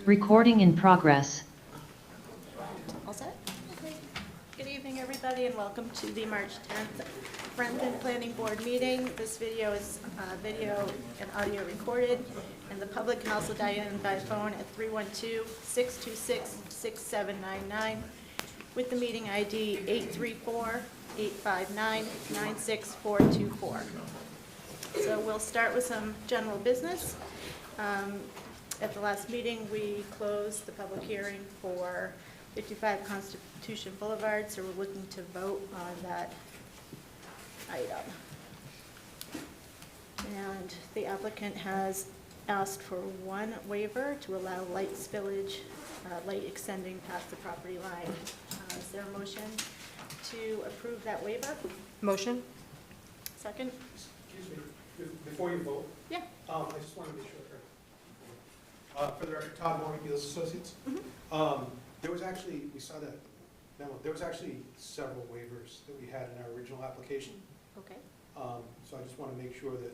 Recording in progress. All set? Okay. Good evening, everybody, and welcome to the March 10th Friendly Planning Board meeting. This video is video and audio recorded, and the public can also dial in by phone at 312-626-6799 with the meeting ID 834-859-96424. So we'll start with some general business. At the last meeting, we closed the public hearing for 55 Constitution Boulevard, so we're looking to vote on that item. And the applicant has asked for one waiver to allow light spillage, light extending past the property line. Is there a motion to approve that waiver? Motion? Second? Excuse me, before you vote, Yeah. I just want to be sure. For the record, Todd Morgan, Beals Associates. There was actually, we saw that memo, there was actually several waivers that we had in our original application. Okay. So I just want to make sure that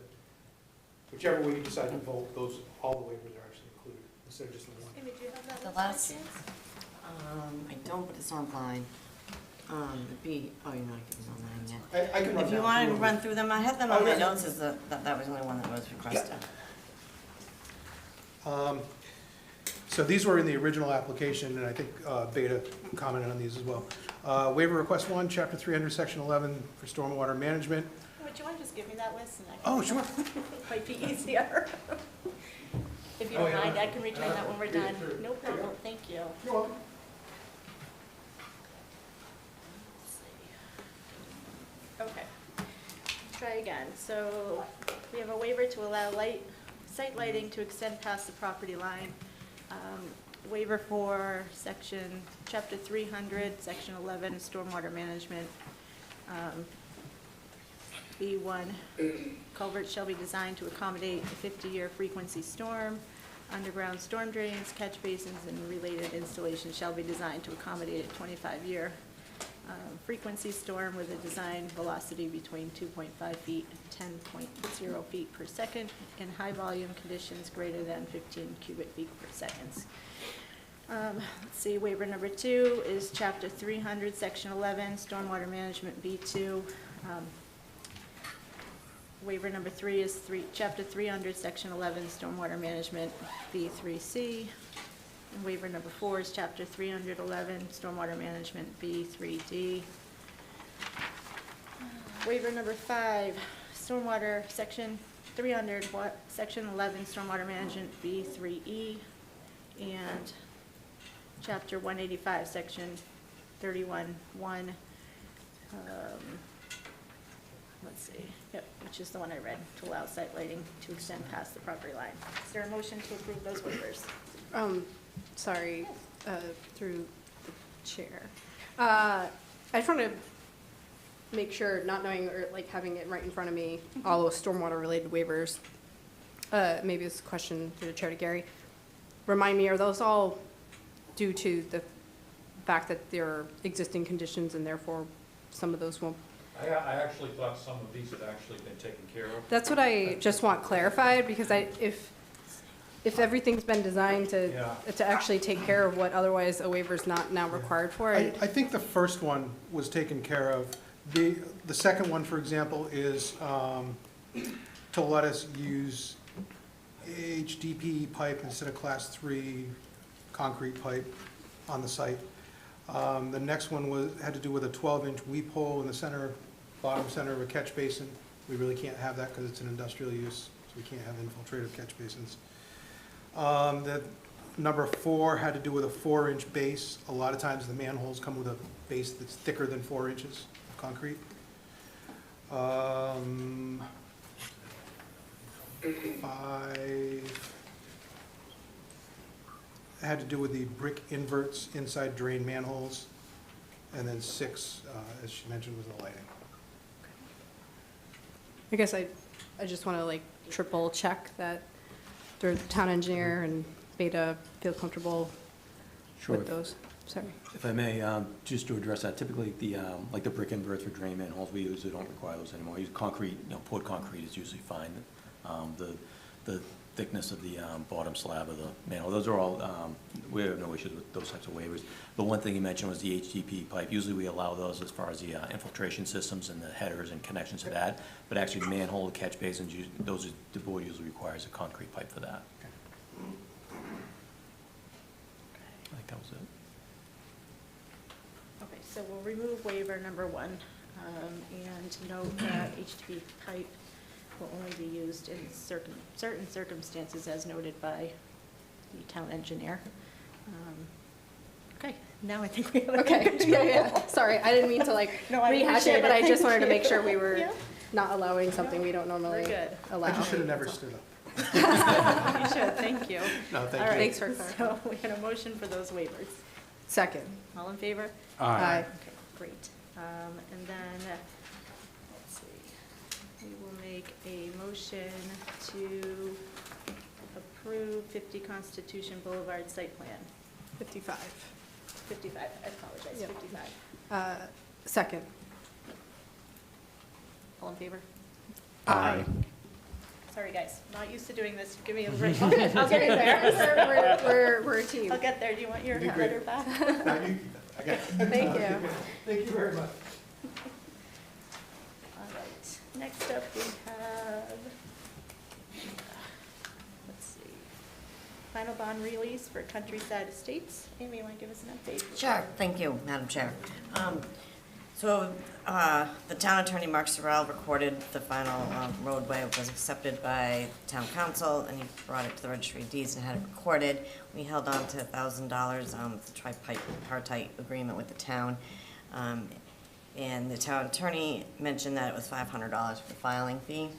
whichever way you decide to vote, all the waivers are actually included, instead of just the one. Amy, do you have that? The list by last- chance? I don't, but it's online. It'd be, oh, you're not giving online yet. I can run If you down want to through them. run through them, I had them Oh, on my yeah. notes, as that was the only one that was requested. So these were in the original application, and I think Beta commented on these as well. Waiver request 1, chapter 300, section 11 for stormwater management. Would you want to just give me that list? And I can Oh, sure. Might be easier. If you Oh, don't yeah. mind, I can return that when we're Yeah, done. sure. No problem, thank you. You're welcome. Okay, try again. So we have a waiver to allow site lighting to extend past the property line. Waiver for chapter 300, section 11, stormwater management. B1, culverts shall be designed to accommodate a 50-year frequency storm. Underground storm drains, catch basins, and related installations shall be designed to accommodate a 25-year frequency storm with a design velocity between 2.5 feet and 10.0 feet per second in high volume conditions greater than 15 cubic feet per second. Let's see, waiver number 2 is chapter 300, section 11, stormwater management B2. Waiver number 3 is chapter 300, section 11, stormwater management B3C. And waiver number 4 is chapter 311, stormwater management B3D. Waiver number 5, stormwater section 300, section 11, stormwater management B3E. And chapter 185, section 31.1. Let's see, yep, which is the one I read, to allow site lighting to extend past the property line. Is there a motion to approve those waivers? Sorry, through the chair. I just want to make sure, not knowing or like having it right in front of me, all those stormwater related waivers. Maybe this is a question through the chair to Gary. Remind me, are those all due to the fact that there are existing conditions and therefore some of those won't? I actually thought some of these had actually been taken care of. That's what I just want clarified, because if everything's been designed to actually take care of what otherwise a waiver is not now required for. I think the first one was taken care of. The second one, for example, is to let us use HDPE pipe instead of class 3 concrete pipe on the site. The next one had to do with a 12-inch weep hole in the bottom center of a catch basin. We really can't have that because it's an industrial use, so we can't have infiltrative catch basins. The number 4 had to do with a 4-inch base. A lot of times the manholes come with a base that's thicker than 4 inches of concrete. 5 had to do with the brick inverts inside drain manholes. And then 6, as she mentioned, was the lighting. I guess I just want to like triple check that the town engineer and Beta feel comfortable Sure. with those. Sorry. If I may, just to address that, typically like the brick inverts for drain manholes, we usually don't require those anymore. We use concrete, poured concrete is usually fine. The thickness of the bottom slab of the manhole. Those are all, we have no issues with those types of waivers. The one thing you mentioned was the HDP pipe. Usually we allow those as far as the infiltration systems and the headers and connections to that. But actually manhole, catch basins, the board usually requires a concrete pipe for that. I think that was it. Okay, so we'll remove waiver number 1, and note that HDPE pipe will only be used in certain circumstances as noted by the town engineer. Okay, now I think we have it Okay, under control. yeah. Sorry, I didn't mean to like No, I rehash appreciate it, but it. I just Thank wanted to you. make sure we were Yeah. not allowing something we don't normally We're good. allow. I just should have never stood up. You should, thank you. No, thank All you. right, Thanks for clarifying. So we had a motion for those waivers. Second. All in favor? Aye. Okay, great. And then, let's see, we will make a motion to approve 50 Constitution Boulevard site plan. 55. 55, I apologize, Yep. 55. Second. All in favor? Aye. Sorry, guys, not used to doing this. Give me a break. I'll get in there. We're a team. I'll get there. Do you want your You did great. letter back? No, I got it. Thank you. Thank you very much. All right, next up we have, let's see, final bond release for Countryside Estates. Amy, you want to give us an update? Sure, thank you, Madam Chair. The town attorney, Mark Sorrell, recorded the final roadway. It was accepted by town council, and he brought it to the registry of deeds and had it recorded. We held on to $1,000, the tripartite agreement with the town. And the town attorney mentioned that it was $500 for the filing fee.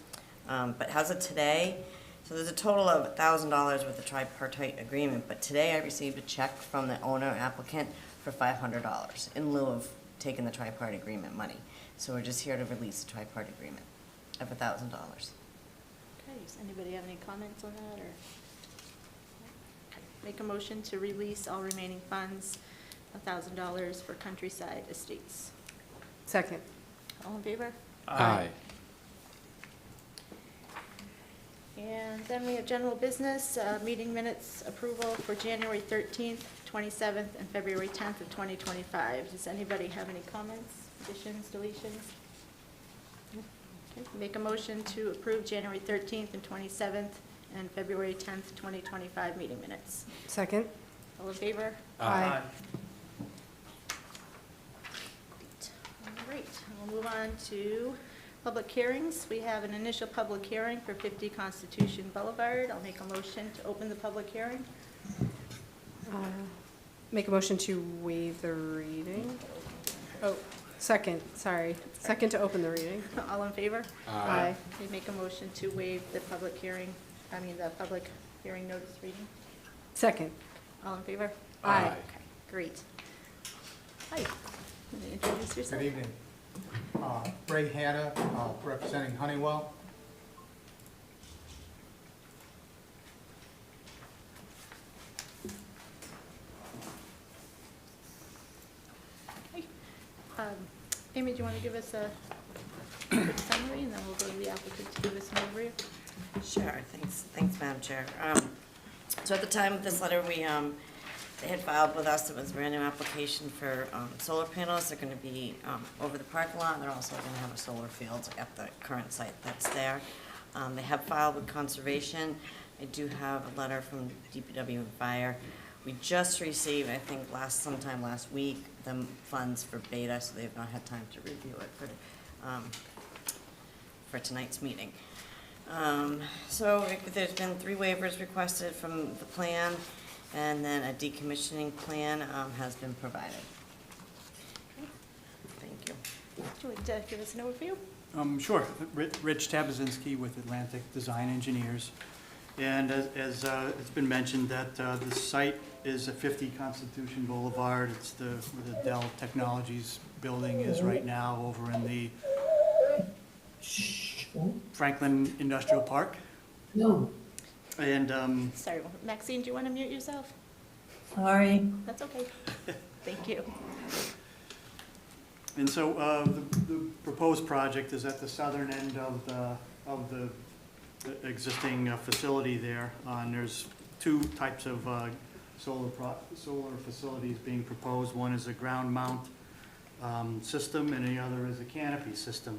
But as of today, so there's a total of $1,000 with the tripartite agreement, but today I received a check from the owner applicant for $500 in lieu of taking the tripartite agreement money. So we're just here to release the tripartite agreement of $1,000. Okay, does anybody have any comments on that, or? Okay, make a motion to release all remaining funds, $1,000 for Countryside Estates. Second. All in favor? Aye. And then we have general business, meeting minutes approval for January 13th, 27th, and February 10th of 2025. Does anybody have any comments, additions, deletions? No? Okay, make a motion to approve January 13th and 27th and February 10th, 2025 meeting minutes. Second. All in favor? Aye. All right, we'll move on to public hearings. We have an initial public hearing for 50 Constitution Boulevard. I'll make a motion to open the public hearing. Make a motion to waive the reading. Oh, second, sorry. Second to open the reading. All in favor? Aye. We make a motion to waive the public hearing, the public hearing notice reading. Second. All in favor? Aye. Okay, great. Hi, want to introduce yourself? Good evening. Ray Hanna, representing Honeywell. Hi. Amy, do you want to give us a quick summary, and then we'll go to the applicant to give us an overview? Sure, thanks, Madam Chair. So at the time of this letter, they had filed with us, it was a brand new application for solar panels. They're gonna be over the parking lot, and they're also gonna have a solar field at the current site that's there. They have filed with conservation. I do have a letter from DPW and fire. We just received, I think sometime last week, the funds for beta, so they've not had time to review it for tonight's meeting. So there's been 3 waivers requested from the plan, and then a decommissioning plan has been provided. Thank you. Would you like to give us an overview? Sure. Rich Tabazinski with Atlantic Design Engineers. And as it's been mentioned, that the site is at 50 Constitution Boulevard. It's where the Dell Technologies building is right now, over in the Franklin Industrial Park. No, And Sorry, Maxine, do you want to mute yourself? sorry. That's okay. Thank you. And so the proposed project is at the southern end of the existing facility there. And there's two types of solar facilities being proposed. One is a ground mount system, and the other is a canopy system.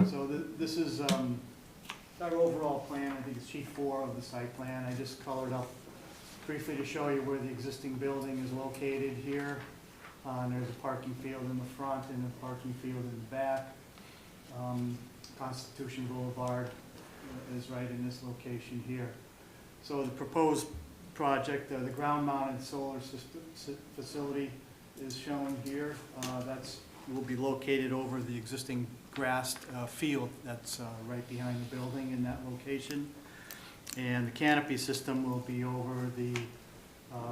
So this is our overall plan. I think it's sheet 4 of the site plan. I just colored up briefly to show you where the existing building is located here. And there's a parking field in the front and a parking field in the back. Constitution Boulevard is right in this location here. So the proposed project, the ground-mounted solar system facility is shown here. Will be located over the existing grassed field that's right behind the building in that location. And the canopy system will be over the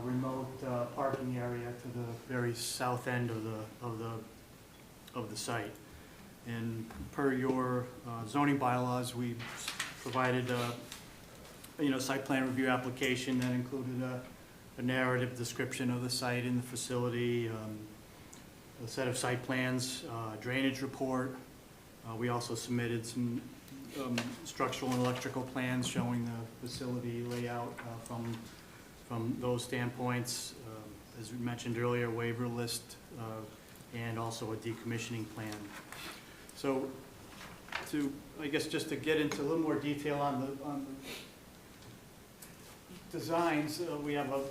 remote parking area to the very south end of the site. And per your zoning bylaws, we provided a site plan review application that included a narrative description of the site and the facility, a set of site plans, drainage report. We also submitted some structural and electrical plans showing the facility layout from those standpoints. As we mentioned earlier, waiver list and also a decommissioning plan. So I guess just to get into a little more detail on the designs, we have a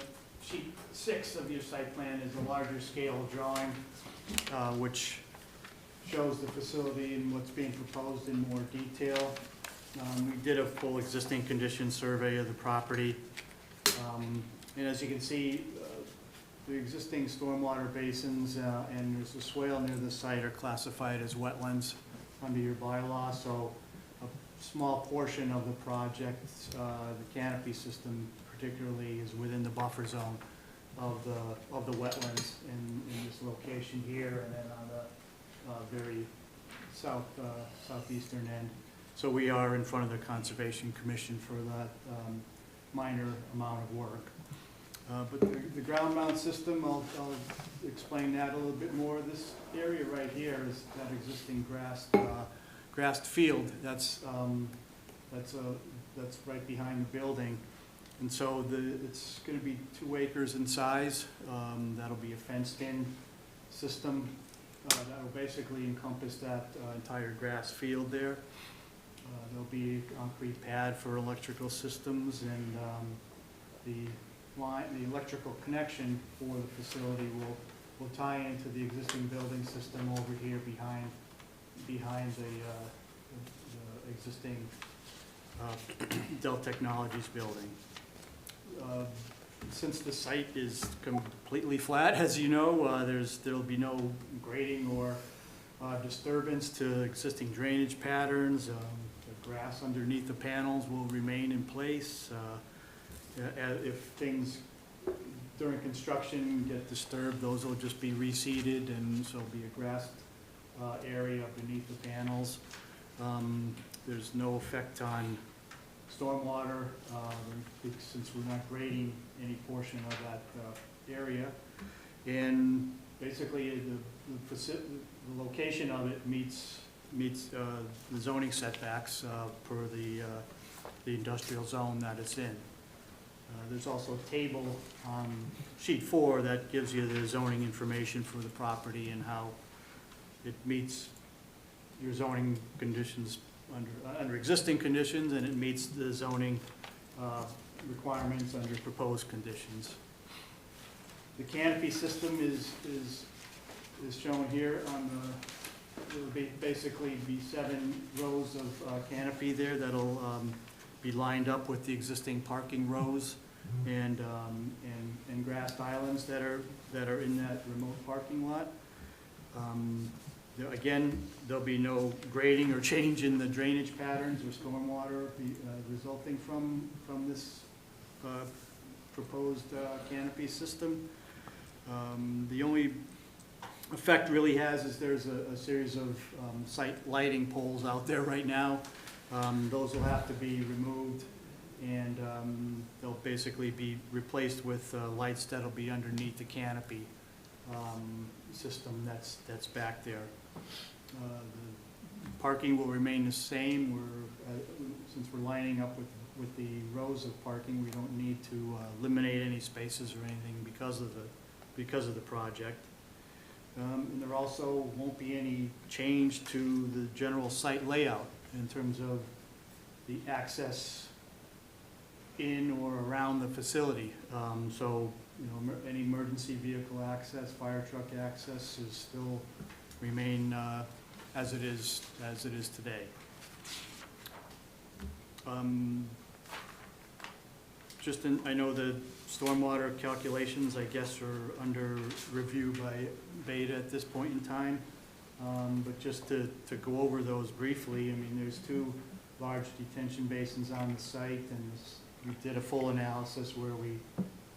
sheet 6 of your site plan is a larger scale drawing, which shows the facility and what's being proposed in more detail. We did a full existing condition survey of the property. And as you can see, the existing stormwater basins and there's a swale near the site are classified as wetlands under your bylaw. So a small portion of the project, the canopy system particularly, is within the buffer zone of the wetlands in this location here, and then on the very southeastern end. So we are in front of the Conservation Commission for that minor amount of work. But the ground mount system, I'll explain that a little bit more. This area right here is that existing grassed field. That's right behind the building. And so it's going to be 2 acres in size. That'll be a fenced-in system that will basically encompass that entire grass field there. There'll be a concrete pad for electrical systems, and the electrical connection for the facility will tie into the existing building system over here behind the existing Dell Technologies building. Since the site is completely flat, as you know, there'll be no grading or disturbance to existing drainage patterns. The grass underneath the panels will remain in place. If things during construction get disturbed, those will just be reseeded, and so it'll be a grassed area beneath the panels. There's no effect on stormwater since we're not grading any portion of that area. And basically the location of it meets the zoning setbacks per the industrial zone that it's in. There's also a table on sheet 4 that gives you the zoning information for the property and how it meets your zoning conditions under existing conditions, and it meets the zoning requirements under proposed conditions. The canopy system is shown here on the, it'll basically be 7 rows of canopy there that'll be lined up with the existing parking rows and grassed islands that are in that remote parking lot. Again, there'll be no grading or change in the drainage patterns or stormwater resulting from this proposed canopy system. The only effect really is there's a series of site lighting poles out there right now. Those will have to be removed, and they'll basically be replaced with lights that'll be underneath the canopy system that's back there. Parking will remain the same. Since we're lining up with the rows of parking, we don't need to eliminate any spaces or anything because of the project. And there also won't be any change to the general site layout in terms of the access in or around the facility. So, any emergency vehicle access, fire truck access is still remain as it is today. I know the stormwater calculations, I guess, are under review by Beta at this point in time. But just to go over those briefly, I mean, there's 2 large detention basins on the site, and we did a full analysis where we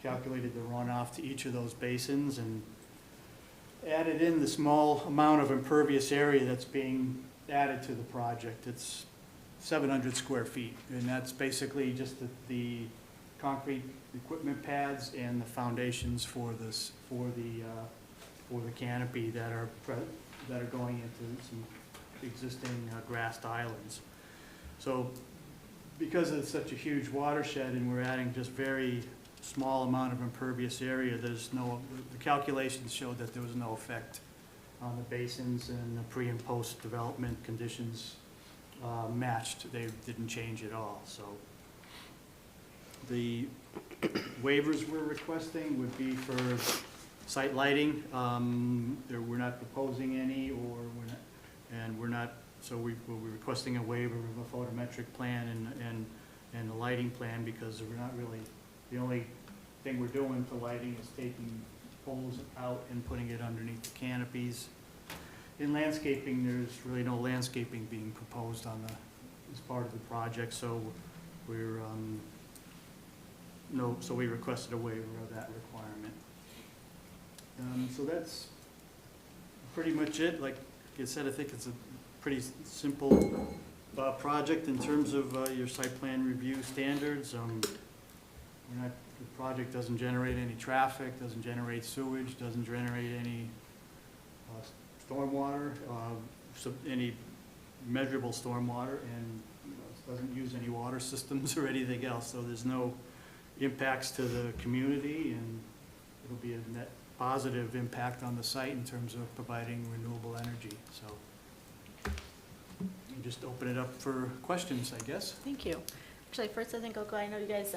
calculated the runoff to each of those basins and added in the small amount of impervious area that's being added to the project. It's 700 square feet, and that's basically just the concrete equipment pads and the foundations for the canopy that are going into some existing grassed islands. So because it's such a huge watershed and we're adding just very small amount of impervious area, the calculations showed that there was no effect on the basins, and the pre and post development conditions matched. They didn't change at all. So the waivers we're requesting would be for site lighting. We're not proposing any, so we're requesting a waiver of a photometric plan and a lighting plan, because we're not really, the only thing we're doing for lighting is taking poles out and putting it underneath the canopies. In landscaping, there's really no landscaping being proposed as part of the project, so so we requested a waiver of that requirement. So that's pretty much it. Like I said, I think it's a pretty simple project in terms of your site plan review standards. The project doesn't generate any traffic, doesn't generate sewage, doesn't generate any stormwater, any measurable stormwater, and doesn't use any water systems or anything else. So there's no impacts to the community, and it'll be a net positive impact on the site in terms of providing renewable energy. So you just open it up for questions, I guess. Thank you. Actually, first I think I'll go, I know you guys,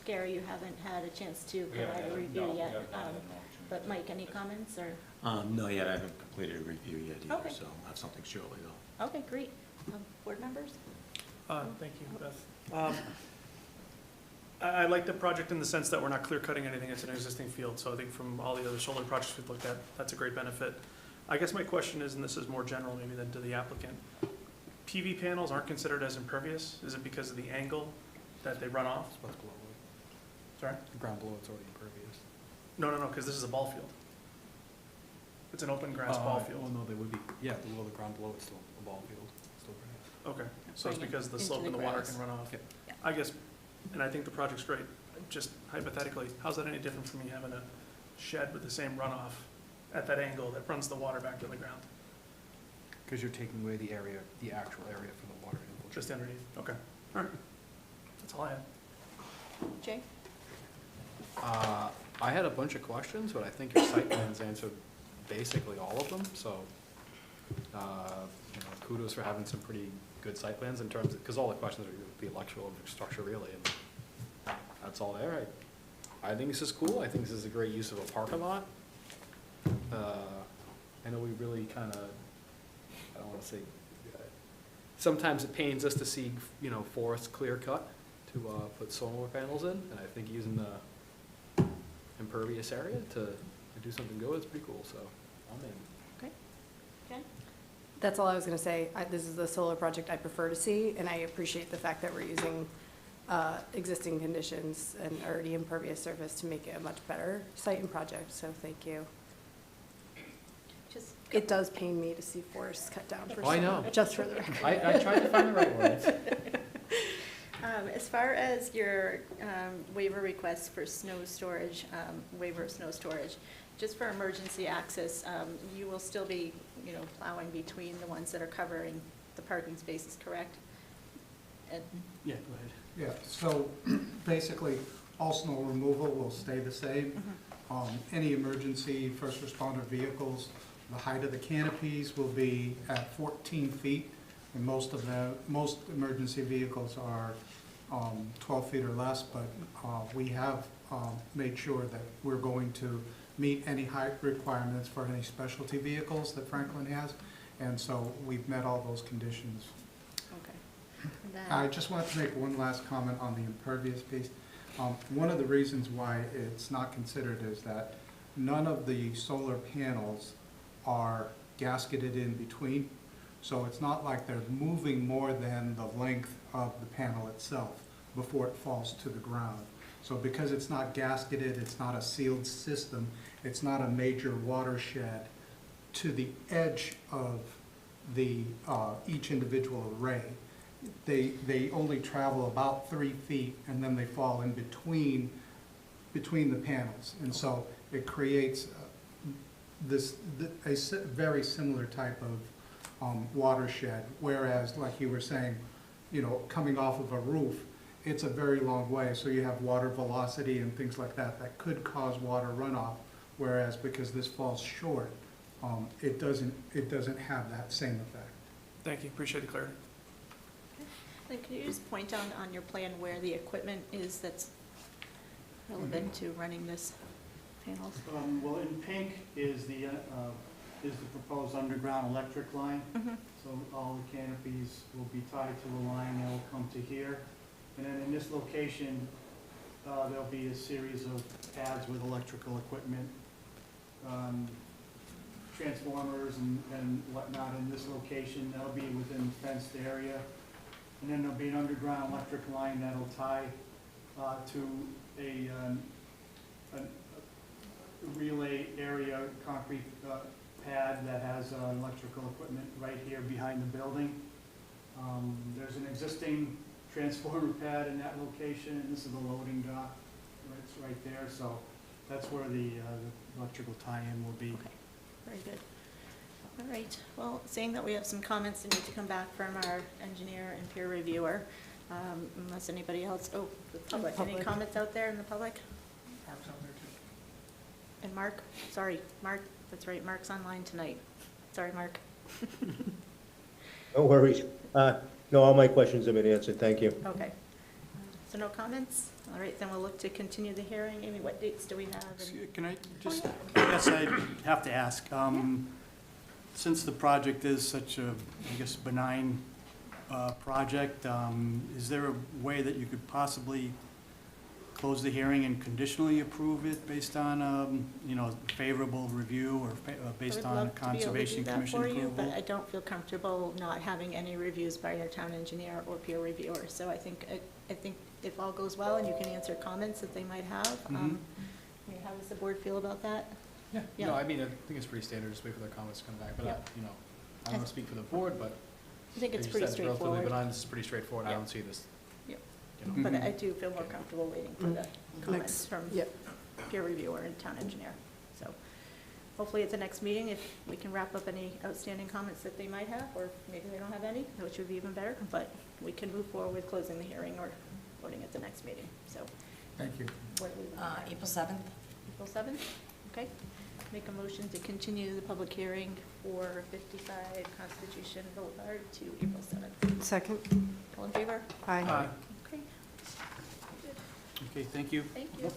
Gary, you haven't had a chance to provide a review yet. But Mike, any comments or? No, yet I haven't completed a review yet either, Okay. so I'll have something shortly though. Okay, great. Board members? Thank you, Beth. I like the project in the sense that we're not clear cutting anything. It's an existing field, so I think from all the other solar projects we've looked at, that's a great benefit. I guess my question is, and this is more general maybe than to the applicant, PV panels aren't considered as impervious? Is it because of the angle that they run off? It's what's below it. Sorry? The ground below it's already impervious. No, because this is a ball field. It's an open grass ball field. Oh, no, they would be, yeah, below the ground below it's still a ball field, still grass. Okay, so it's Right, because the into slope the and the water grass. can run off. Yep. Yeah. I guess, and I think the project's great. Just hypothetically, how's that any different from me having a shed with the same runoff at that angle that runs the water back to the ground? Because you're taking away the area, the actual area for the water infiltration. Just underneath, okay. All right, that's all I have. Jay? I had a bunch of questions, but I think your site plans answered basically all of them, so, kudos for having some pretty good site plans in terms of, because all the questions are the electrical infrastructure really, and that's all there. I think this is cool. I think this is a great use of a parking lot. I know we really kind of, I don't want to say, sometimes it pains us to see, forests clear cut to put solar panels in, and I think using the impervious area to do something good is pretty cool, so I'm in. Okay. Jen? That's all I was gonna say. This is the solar project I prefer to see, and I appreciate the fact that we're using existing conditions and already impervious surface to make it a much better site and project, so thank you. Just It does pain me to see forests cut down for Oh, I know. just for the record. I tried to find the right words. As far as your waiver request for snow storage, waiver of snow storage, just for emergency access, you will still be, you know, plowing between the ones that are covering the parking spaces, correct? And Yeah, go ahead. Yeah, so basically, all snow removal will stay the same. Any emergency first responder vehicles, the height of the canopies will be at 14 feet, and most emergency vehicles are 12 feet or less, but we have made sure that we're going to meet any height requirements for any specialty vehicles that Franklin has, and so we've met all those conditions. Okay. And then- I just wanted to make one last comment on the impervious piece. One of the reasons why it's not considered is that none of the solar panels are gasketed in between. So it's not like they're moving more than the length of the panel itself before it falls to the ground. So because it's not gasketed, it's not a sealed system, it's not a major watershed to the edge of the, each individual array. They only travel about 3 feet, and then they fall in between the panels. And so it creates a very similar type of watershed, whereas, like you were saying, you know, coming off of a roof, it's a very long way, so you have water velocity and things like that that could cause water runoff, whereas because this falls short, it doesn't have that same effect. Thank you, appreciate the clarity. Then can you just point out on your plan where the equipment is that's relevant to running this panels? Well, in pink is the proposed underground electric line. Mhm. So all the canopies will be tied to a line that will come to here. And then in this location, there'll be a series of pads with electrical equipment, transformers and whatnot in this location. That'll be within the fenced area. And then there'll be an underground electric line that'll tie to a relay area concrete pad that has electrical equipment right here behind the building. There's an existing transformer pad in that location, and this is the loading dock. It's right there, so that's where the electrical tie-in will be. Okay, very good. All right, well, seeing that we have some comments that need to come back from our engineer and peer reviewer, unless anybody else, oh, the public, any Public. comments out there in the public? Mark's on there too. And Mark, sorry, Mark, that's right, Mark's online tonight. Sorry, Mark. No worries. No, all my questions have been answered. Thank you. Okay. So no comments? All right, then we'll look to continue the hearing. Amy, what dates do we have? And- Can I just, I guess I have to ask, since the project is such a, I guess, benign project, is there a way that you could possibly close the hearing and conditionally approve it based on, you know, favorable review or based on Conservation Commission I would love to be able to do that for you, approval? but I don't feel comfortable not having any reviews by your town engineer or peer reviewer. So I think if all goes well and you can answer comments that they might have, I mean, how does the board feel about that? Yeah, Yeah. no, I mean, I think it's pretty standard, just wait for their comments to come back, but, Yeah. you know, I don't want to speak for the board, but I think it's as you pretty said, relatively straightforward. benign, this is pretty straightforward, I Yeah. don't see this, Yep. you know. But I do feel more comfortable waiting for the comments from Yep. peer reviewer and town engineer. So hopefully at the next meeting, if we can wrap up any outstanding comments that they might have, or maybe they don't have any, which would be even better, but we can move forward with closing the hearing or voting at the next meeting. So Thank you. what do we want? April 7th? April 7th? Okay. Make a motion to continue the public hearing for 55 Constitution Boulevard to April 7th. Second. All in favor? Aye. Okay, Okay, thank you. thank you.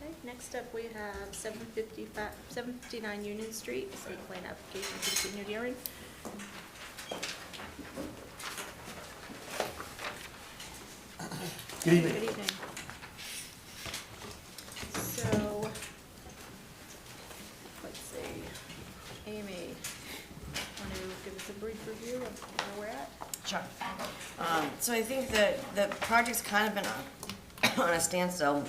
Okay, next up, we have 759 Union Street, site plan application continued hearing. Good evening. Good evening. So, let's see, Amy, want to give us a brief review of where we're at? Sure. So I think that the project's kind of been on a standstill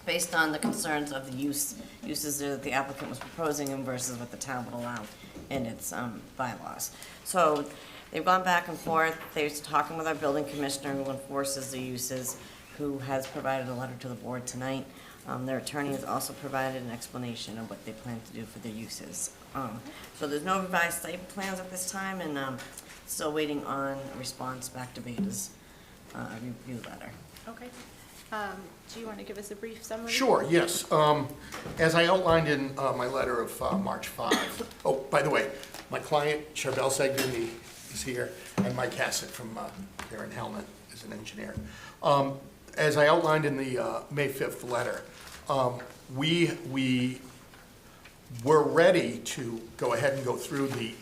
based on the concerns of the uses that the applicant was proposing and versus what the town would allow in its bylaws. So they've gone back and forth. They're talking with our building commissioner who enforces the uses, who has provided a letter to the board tonight. Their attorney has also provided an explanation of what they plan to do for their uses. So there's no revised site plans at this time, and still waiting on a response back to Beta's review letter. Okay. Do you want to give us a brief summary? Sure, yes. As I outlined in my letter of March 5, oh, by the way, my client, Charbel Sagbini, is here, and Mike Hassett from here in Helmut is an engineer. As I outlined in the May 5th letter, we were ready to go ahead and go through the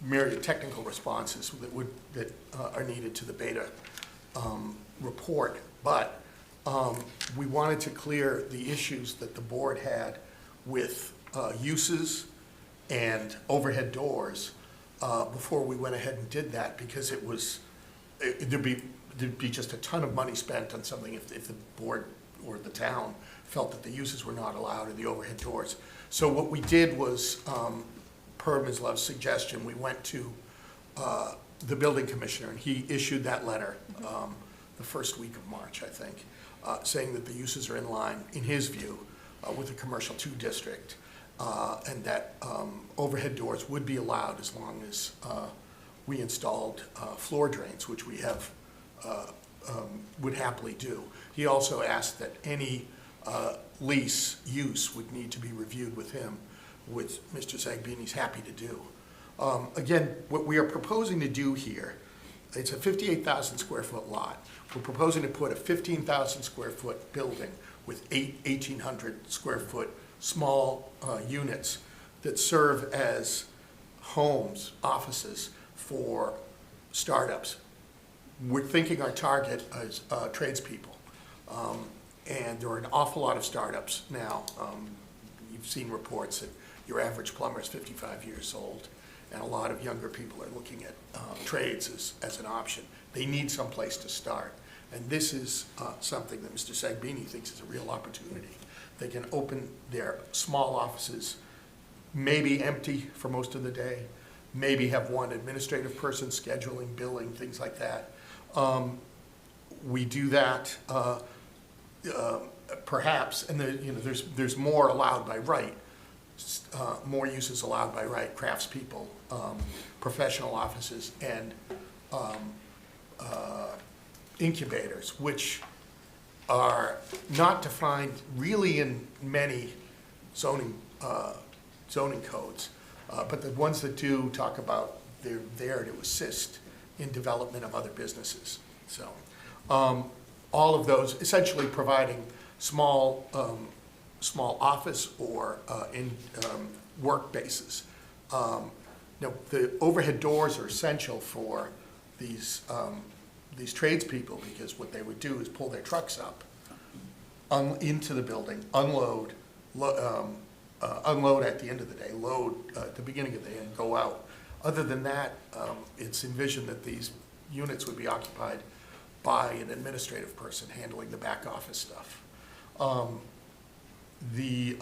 myriad technical responses that are needed to the Beta report, but we wanted to clear the issues that the board had with uses and overhead doors before we went ahead and did that, because there'd be just a ton of money spent on something if the board or the town felt that the uses were not allowed in the overhead doors. So what we did was, per Ms. Love's suggestion, we went to the building commissioner, and he issued that letter the first week of March, I think, saying that the uses are in line, in his view, with the commercial 2 district, and that overhead doors would be allowed as long as we installed floor drains, which we have would happily do. He also asked that any lease use would need to be reviewed with him, which Mr. Sagbini's happy to do. Again, what we are proposing to do here, it's a 58,000 square foot lot. We're proposing to put a 15,000 square foot building with 1,800 square foot small units that serve as homes, offices for startups. We're thinking our target is tradespeople. And there are an awful lot of startups now. You've seen reports that your average plumber is 55 years old, and a lot of younger people are looking at trades as an option. They need some place to start. And this is something that Mr. Sagbini thinks is a real opportunity. They can open their small offices, maybe empty for most of the day, maybe have one administrative person scheduling, billing, things like that. We do that perhaps, and there's more allowed by right, more uses allowed by right, craftspeople, professional offices, and incubators, which are not defined really in many zoning codes, but the ones that do talk about they're there to assist in development of other businesses. So all of those essentially providing small office or in work bases. Now, the overhead doors are essential for these tradespeople, because what they would do is pull their trucks up into the building, unload at the end of the day, load at the beginning of the day, and go out. Other than that, it's envisioned that these units would be occupied by an administrative person handling the back office stuff. Mr.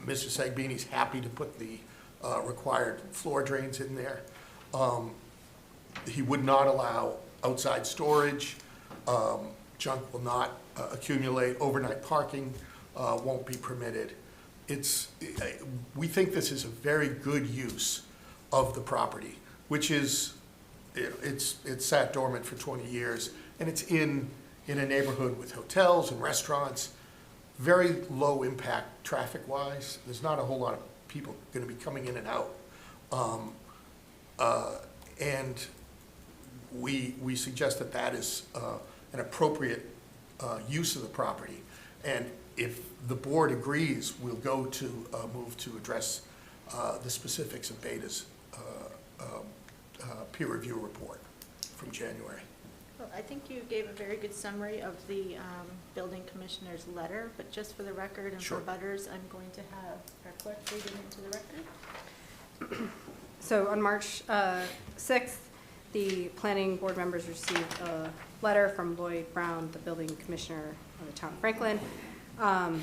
Sagbini's happy to put the required floor drains in there. He would not allow outside storage. Junk will not accumulate. Overnight parking won't be permitted. We think this is a very good use of the property, which is, it's sat dormant for 20 years, and it's in a neighborhood with hotels and restaurants, very low impact traffic-wise. There's not a whole lot of people going to be coming in and out. And we suggest that that is an appropriate use of the property. And if the board agrees, we'll go to move to address the specifics of Beta's peer review report from January. Well, I think you gave a very good summary of the building commissioner's letter, but just for the record and Sure. for butters, I'm going to have our clerk read it into the record. So on March 6th, the planning board members received a letter from Lloyd Brown, the building commissioner of the town of Franklin, on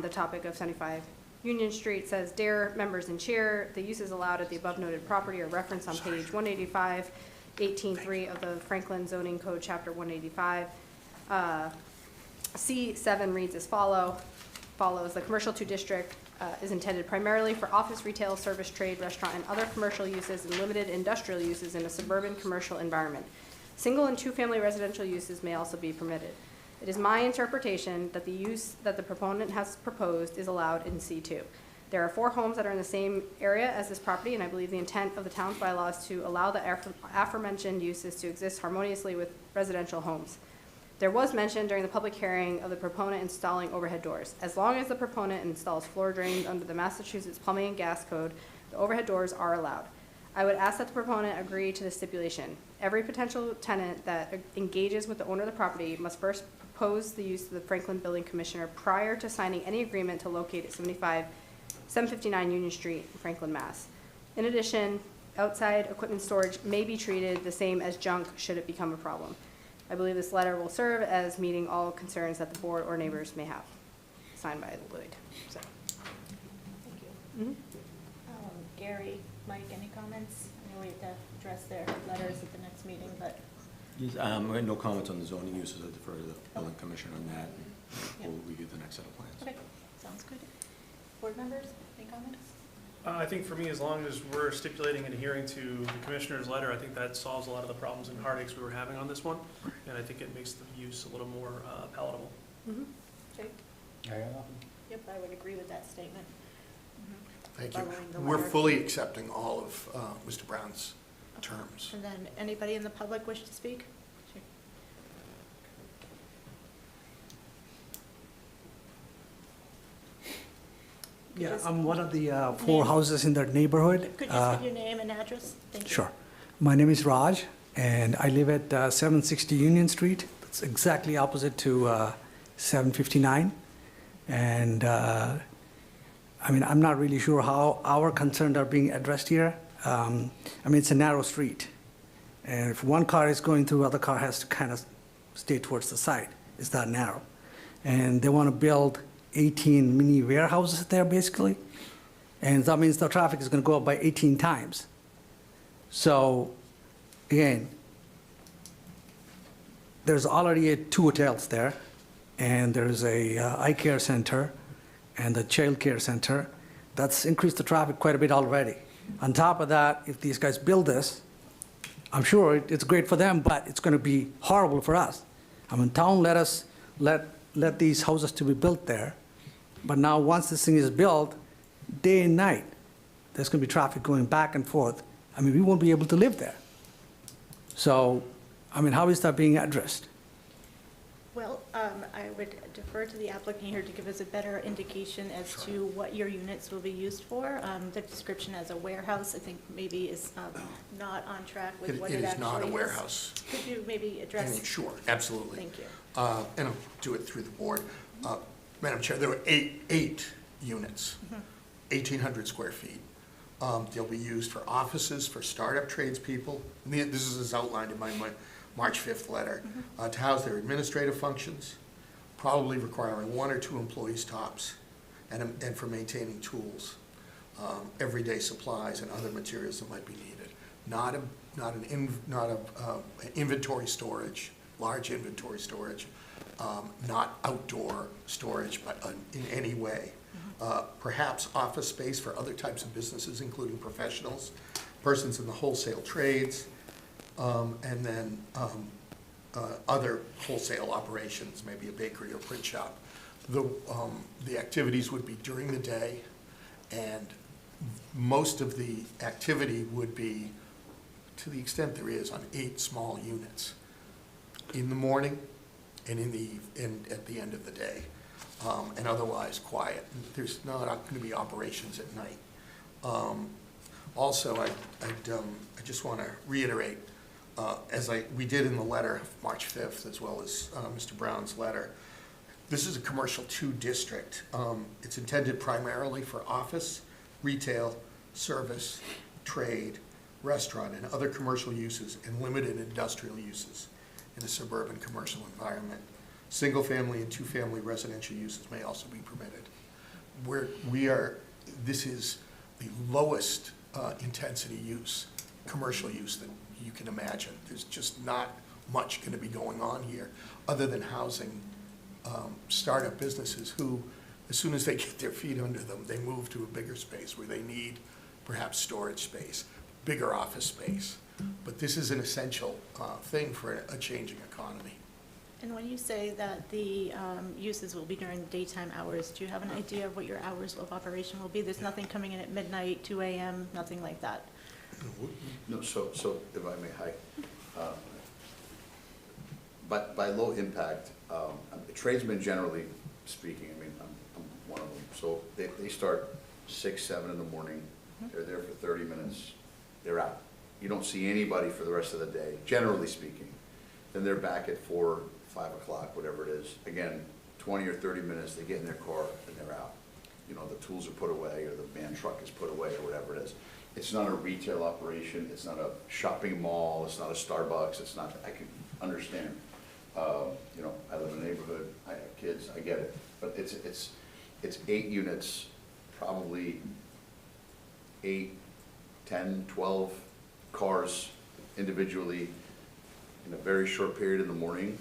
the topic of 75 Union Street. It says, "Dear members and chair, the uses allowed at the above noted property are referenced on page 185, 18.3 of the Franklin Zoning Code, Chapter 185. C7 reads as follows. The commercial 2 district is intended primarily for office, retail, service, trade, restaurant, and other commercial uses and limited industrial uses in a suburban commercial environment. Single and 2-family residential uses may also be permitted. It is my interpretation that the use that the proponent has proposed is allowed in C2. There are 4 homes that are in the same area as this property, and I believe the intent of the town's bylaws to allow the aforementioned uses to exist harmoniously with residential homes. There was mention during the public hearing of the proponent installing overhead doors. As long as the proponent installs floor drains under the Massachusetts Plumbing and Gas Code, the overhead doors are allowed. I would ask that the proponent agree to the stipulation. Every potential tenant that engages with the owner of the property must first propose the use to the Franklin Building Commissioner prior to signing any agreement to locate at 759 Union Street, Franklin, Mass. In addition, outside equipment storage may be treated the same as junk should it become a problem. I believe this letter will serve as meeting all concerns that the board or neighbors may have. Signed by Lloyd. So. Thank you. Gary, Mike, any comments? I know we have to address their letters at the next meeting, but. Yes, I have no comments on the zoning uses. I defer to the building commissioner on that. And we'll review the next set of plans. Okay, sounds good. Board members, any comments? I think for me, as long as we're stipulating and adhering to the commissioner's letter, I think that solves a lot of the problems and heartaches we were having on this one. And I think it makes the use a little more palatable. Jake? Yep, I would agree with that statement. Thank Following the you. We're letter. fully accepting all of Mr. Brown's terms. And then, anybody in the public wish to speak? Sure. Yeah, I'm one of the 4 houses in that neighborhood. Could you just give your name and address? Thank you. Sure. My name is Raj, and I live at 760 Union Street. It's exactly opposite to 759. And I mean, I'm not really sure how our concerns are being addressed here. I mean, it's a narrow street. And if one car is going through, other car has to kind of stay towards the side. It's that narrow. And they want to build 18 mini warehouses there, basically. And that means the traffic is going to go up by 18 times. So, again, there's already 2 hotels there, and there's a eye care center and a child care center. That's increased the traffic quite a bit already. On top of that, if these guys build this, I'm sure it's great for them, but it's going to be horrible for us. I mean, town let these houses to be built there, but now once this thing is built, day and night, there's going to be traffic going back and forth. I mean, we won't be able to live there. So, I mean, how is that being addressed? Well, I would defer to the applicant here to give us a better indication as to what your units will be used for. The description as a warehouse, I think maybe is not on track with what it actually is. It is not a warehouse. Could you maybe address? Sure, absolutely. Thank you. And I'll do it through the board. Madam Chair, there were eight units, 1,800 square feet. They'll be used for offices, for startup tradespeople. This is as outlined in my March 5th letter, to house their administrative functions, probably requiring 1 or 2 employees tops, and for maintaining tools, everyday supplies and other materials that might be needed. Not an inventory storage, large inventory storage, not outdoor storage, but in any way. Perhaps office space for other types of businesses, including professionals, persons in the wholesale trades, and then other wholesale operations, maybe a bakery or print shop. The activities would be during the day, and most of the activity would be, to the extent there is, on 8 small units in the morning and at the end of the day, and otherwise quiet. There's not going to be operations at night. Also, I just want to reiterate, as we did in the letter of March 5th, as well as Mr. Brown's letter, this is a commercial 2 district. It's intended primarily for office, retail, service, trade, restaurant, and other commercial uses and limited industrial uses in a suburban commercial environment. Single-family and two-family residential uses may also be permitted. This is the lowest intensity use, commercial use that you can imagine. There's just not much going to be going on here, other than housing startup businesses who, as soon as they get their feet under them, they move to a bigger space where they need perhaps storage space, bigger office space. But this is an essential thing for a changing economy. And when you say that the uses will be during the daytime hours, do you have an idea of what your hours of operation will be? There's nothing coming in at midnight, 2 a.m., nothing like that? No, so if I may, hi. But by low impact, tradesmen generally speaking, I mean, I'm one of them. So they start 6, 7 in the morning, they're there for 30 minutes, they're out. You don't see anybody for the rest of the day, generally speaking. Then they're back at 4, 5 o'clock, whatever it is. Again, 20 or 30 minutes, they get in their car and they're out. You know, the tools are put away or the van truck is put away or whatever it is. It's not a retail operation, it's not a shopping mall, it's not a Starbucks, it's not, I can understand. You know, I live in a neighborhood, I have kids, I get it. But it's 8 units, probably 8, 10, 12 cars individually in a very short period in the morning,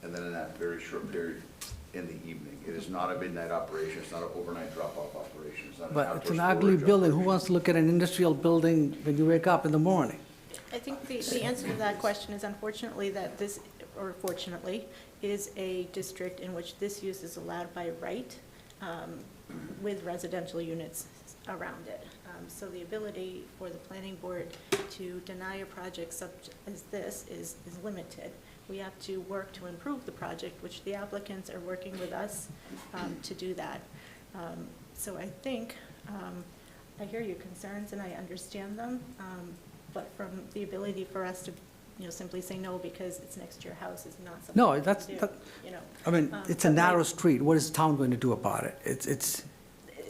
and then in that very short period in the evening. It is not a midnight operation, it's not an overnight drop-off operation, it's not an outdoor But it's an storage ugly building. Who operation. wants to look at an industrial building when you wake up in the morning? I think the answer to that question is unfortunately that this, or fortunately, is a district in which this use is allowed by right with residential units around it. So the ability for the planning board to deny a project such as this is limited. We have to work to improve the project, which the applicants are working with us to do that. So I think, I hear your concerns and I understand them, but from the ability for us to, simply say no because it's next to your house is not something No, we can that's, do, that, you know. I mean, it's a But narrow like, street. What is the town going to do about it? It's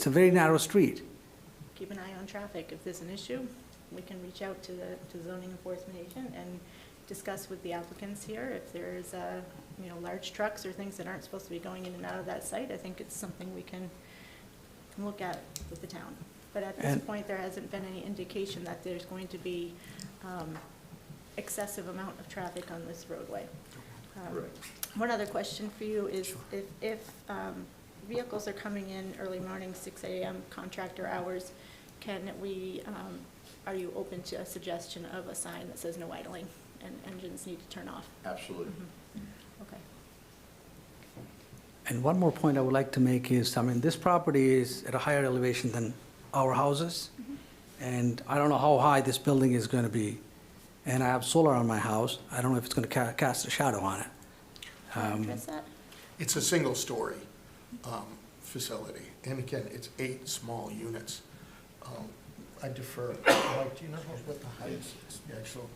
a very narrow street. keep an eye on traffic. If there's an issue, we can reach out to the zoning enforcement agent and discuss with the applicants here. If there's, large trucks or things that aren't supposed to be going in and out of that site, I think it's something we can look at with the town. But at this point, there hasn't been any indication that there's going to be excessive amount of traffic on this roadway. One other question for you is if vehicles are coming in early morning, 6 a.m. contractor hours, are you open to a suggestion of a sign that says no idling and engines need to turn off? Absolutely. Okay. And one more point I would like to make is, this property is at a higher elevation than our houses. And I don't know how high this building is going to be. And I have solar on my house. I don't know if it's going to cast a shadow on it. Address that? It's a single-story facility, and again, it's 8 small units. I defer, Mike, do you know what the height is, the actual?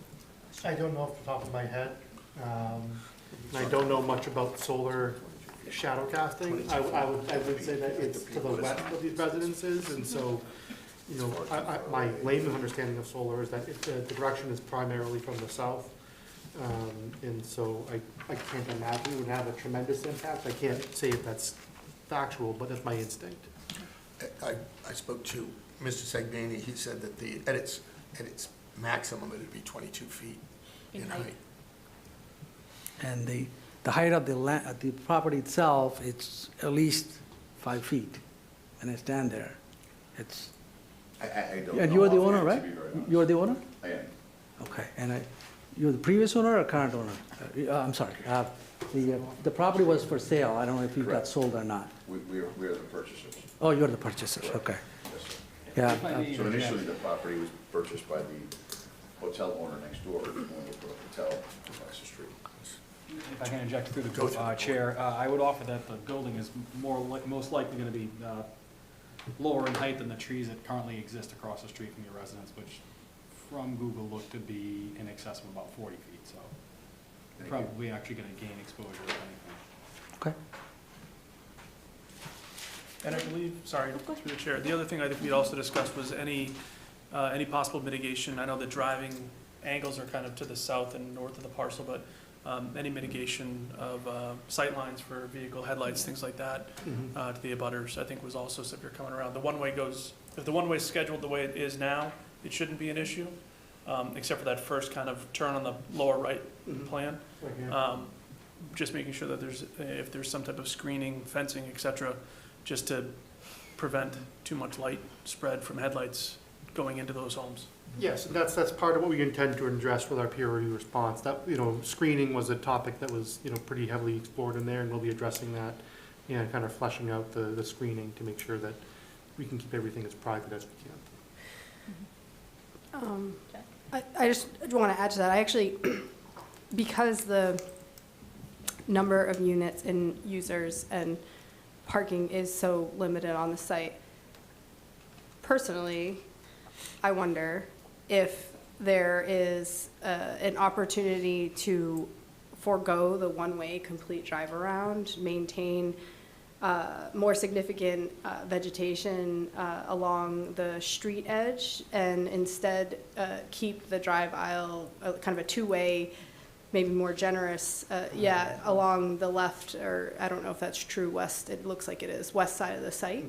I don't know off the top of my head. And I don't know much about solar shadow casting. I would say that it's to the west of these residences, and so, my layman's understanding of solar is that the direction is primarily from the south. And so I can't imagine it would have a tremendous impact. I can't say if that's factual, but that's my instinct. I spoke to Mr. Sagnani, he said that at its maximum, it'd be 22 feet in height. And the height of the property itself, it's at least 5 feet. When I stand there, it's. I don't know. And you're the owner, offhand, right? to be very honest. You're the owner? I am. Okay, and you're the previous owner or current owner? I'm sorry, the property was for sale. I don't know if you got Correct. sold or not. We are the purchasers. Oh, you're the purchaser, okay. Yes, sir. Yeah, So initially, the property was purchased by the hotel owner next door, who wanted to put a hotel across the street. If I can inject through the chair, I would offer that the building is most likely going to be lower in height than the trees that currently exist across the street from your residence, which from Google look to be in excess of about 40 feet, so probably actually going to gain exposure if anything. okay. And I believe, sorry, through the chair, the other thing I think we'd also discussed was any possible mitigation. I know that driving angles are kind of to the south and north of the parcel, but any mitigation of sight lines for vehicle headlights, things like that, to the abutters, I think was also, so if you're coming around, the one-way goes, if the one-way is scheduled the way it is now, it shouldn't be an issue, except for that first kind of turn on the lower right plan. Just making sure that there's, if there's some type of screening, fencing, et cetera, just to prevent too much light spread from headlights going into those homes. Yes, and that's part of what we intend to address with our peer review response. That, screening was a topic that was, pretty heavily explored in there, and we'll be addressing that and kind of fleshing out the screening to make sure that we can keep everything as private as we can. I just want to add to that. I actually, because the number of units and users and parking is so limited on the site, personally, I wonder if there is an opportunity to forego the one-way complete drive around, maintain more significant vegetation along the street edge, and instead keep the drive aisle kind of a two-way, maybe more generous, along the left, or I don't know if that's true, west, it looks like it is, west side of the site.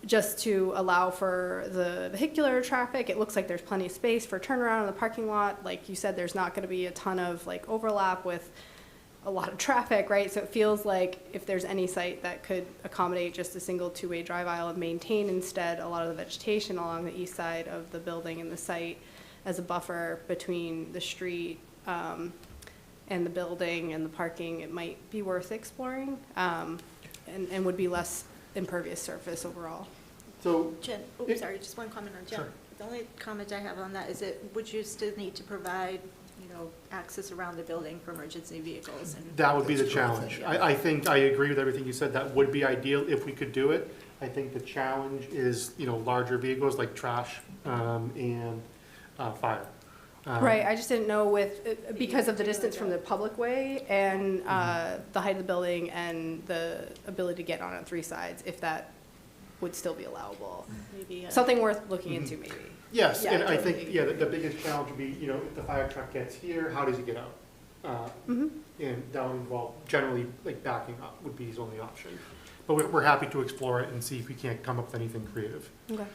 Just to allow for the vehicular traffic. It looks like there's plenty of space for turnaround in the parking lot. Like you said, there's not going to be a ton of overlap with a lot of traffic, right? So it feels like if there's any site that could accommodate just a single two-way drive aisle and maintain instead a lot of the vegetation along the east side of the building and the site as a buffer between the street and the building and the parking, it might be worth exploring and would be less impervious surface overall. So, Jen, sorry, just one comment on Jen. Sure. The only comment I have on that is would you still need to provide, access around the building for emergency vehicles? And that would be the That's correct. challenge. I think I agree with everything you said. That would be ideal if we could do it. I think the challenge is, larger vehicles like trash and fire. Right, I just didn't know because of the distance from the public way and the height of the building and the ability to get on three sides, if that would still be allowable. maybe Something worth looking into, maybe. Yes, Yeah, and I totally. think, the biggest challenge would be, if the fire truck gets here, how does it get out? And that would involve generally, backing up would be his only option. But we're happy to explore it and see if we can't come up with anything creative. Okay.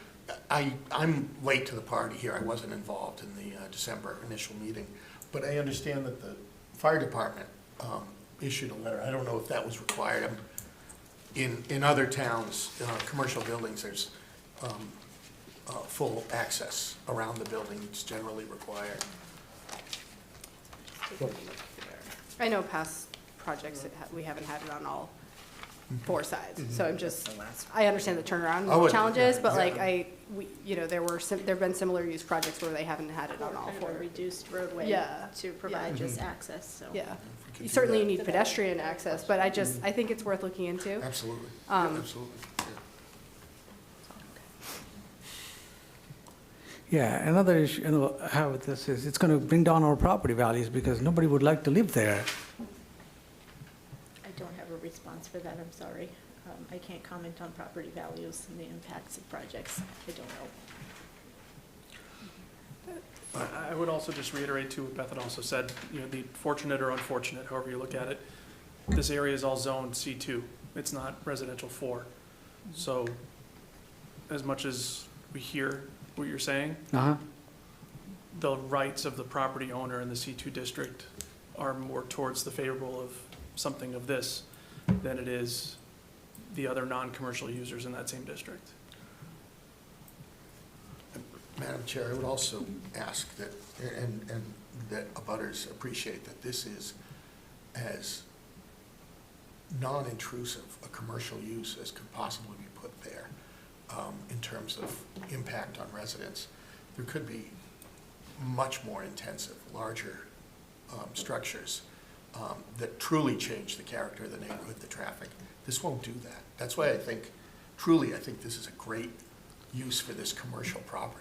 I'm late to the party here. I wasn't involved in the December initial meeting, but I understand that the fire department issued a letter. I don't know if that was required. In other towns, commercial buildings, there's full access around the building. It's generally required. I know past projects, we haven't had it on all four sides, so I'm just, I understand the turnaround challenges, but there've been similar use projects where they haven't had it on all kind of four. a reduced roadway Yeah. to provide just access, so. Yeah, If we could do certainly you that. need pedestrian access, but I think it's worth looking into. Absolutely. Absolutely. Yeah. Yeah, another issue I have with this is it's going to bring down our property values because nobody would like to live there. I don't have a response for that, I'm sorry. I can't comment on property values and the impacts of projects. I don't know. I would also just reiterate too what Beth had also said, the fortunate or unfortunate, however you look at it, this area is all zoned C2. It's not residential 4. So as much as we hear what you're saying, the rights of the property owner in the C2 district are more towards the favorable of something of this than it is the other non-commercial users in that same district. Madam Chair, I would also ask that, and that abutters appreciate that this is as non-intrusive a commercial use as could possibly be put there in terms of impact on residents. There could be much more intensive, larger structures that truly change the character of the neighborhood, the traffic. This won't do that. That's why I think this is a great use for this commercial property.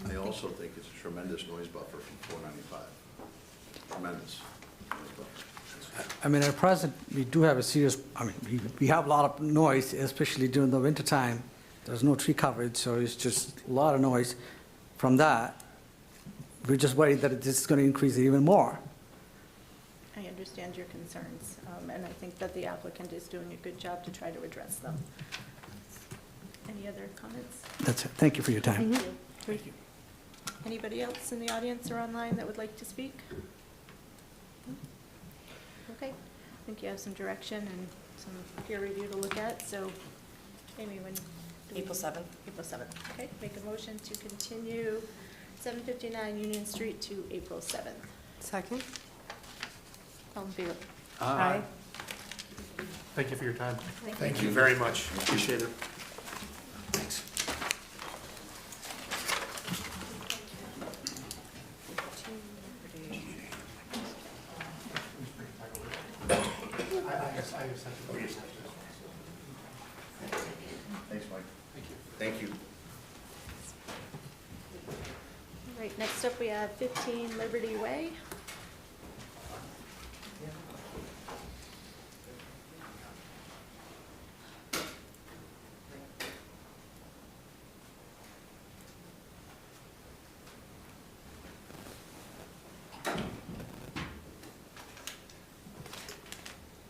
I also think it's a tremendous noise buffer from 495. Tremendous. I mean, at present, we do have a serious, I mean, we have a lot of noise, especially during the winter time. There's no tree coverage, so it's just a lot of noise. From that, we're just worried that this is going to increase even more. I understand your concerns, and I think that the applicant is doing a good job to try to address them. Any other comments? That's it. Thank you for your time. Thank you. Anybody else in the audience or online that would like to speak? Okay, I think you have some direction and some peer review to look at, so Amy, when? April 7th. April 7th, okay. Make a motion to continue 759 Union Street to April 7th. Second? All in favor? Aye. Thank you for your time. Thank you very much. Appreciate it. Thanks. Thanks, Mike. Thank you. All right, next up we have 15 Liberty Way.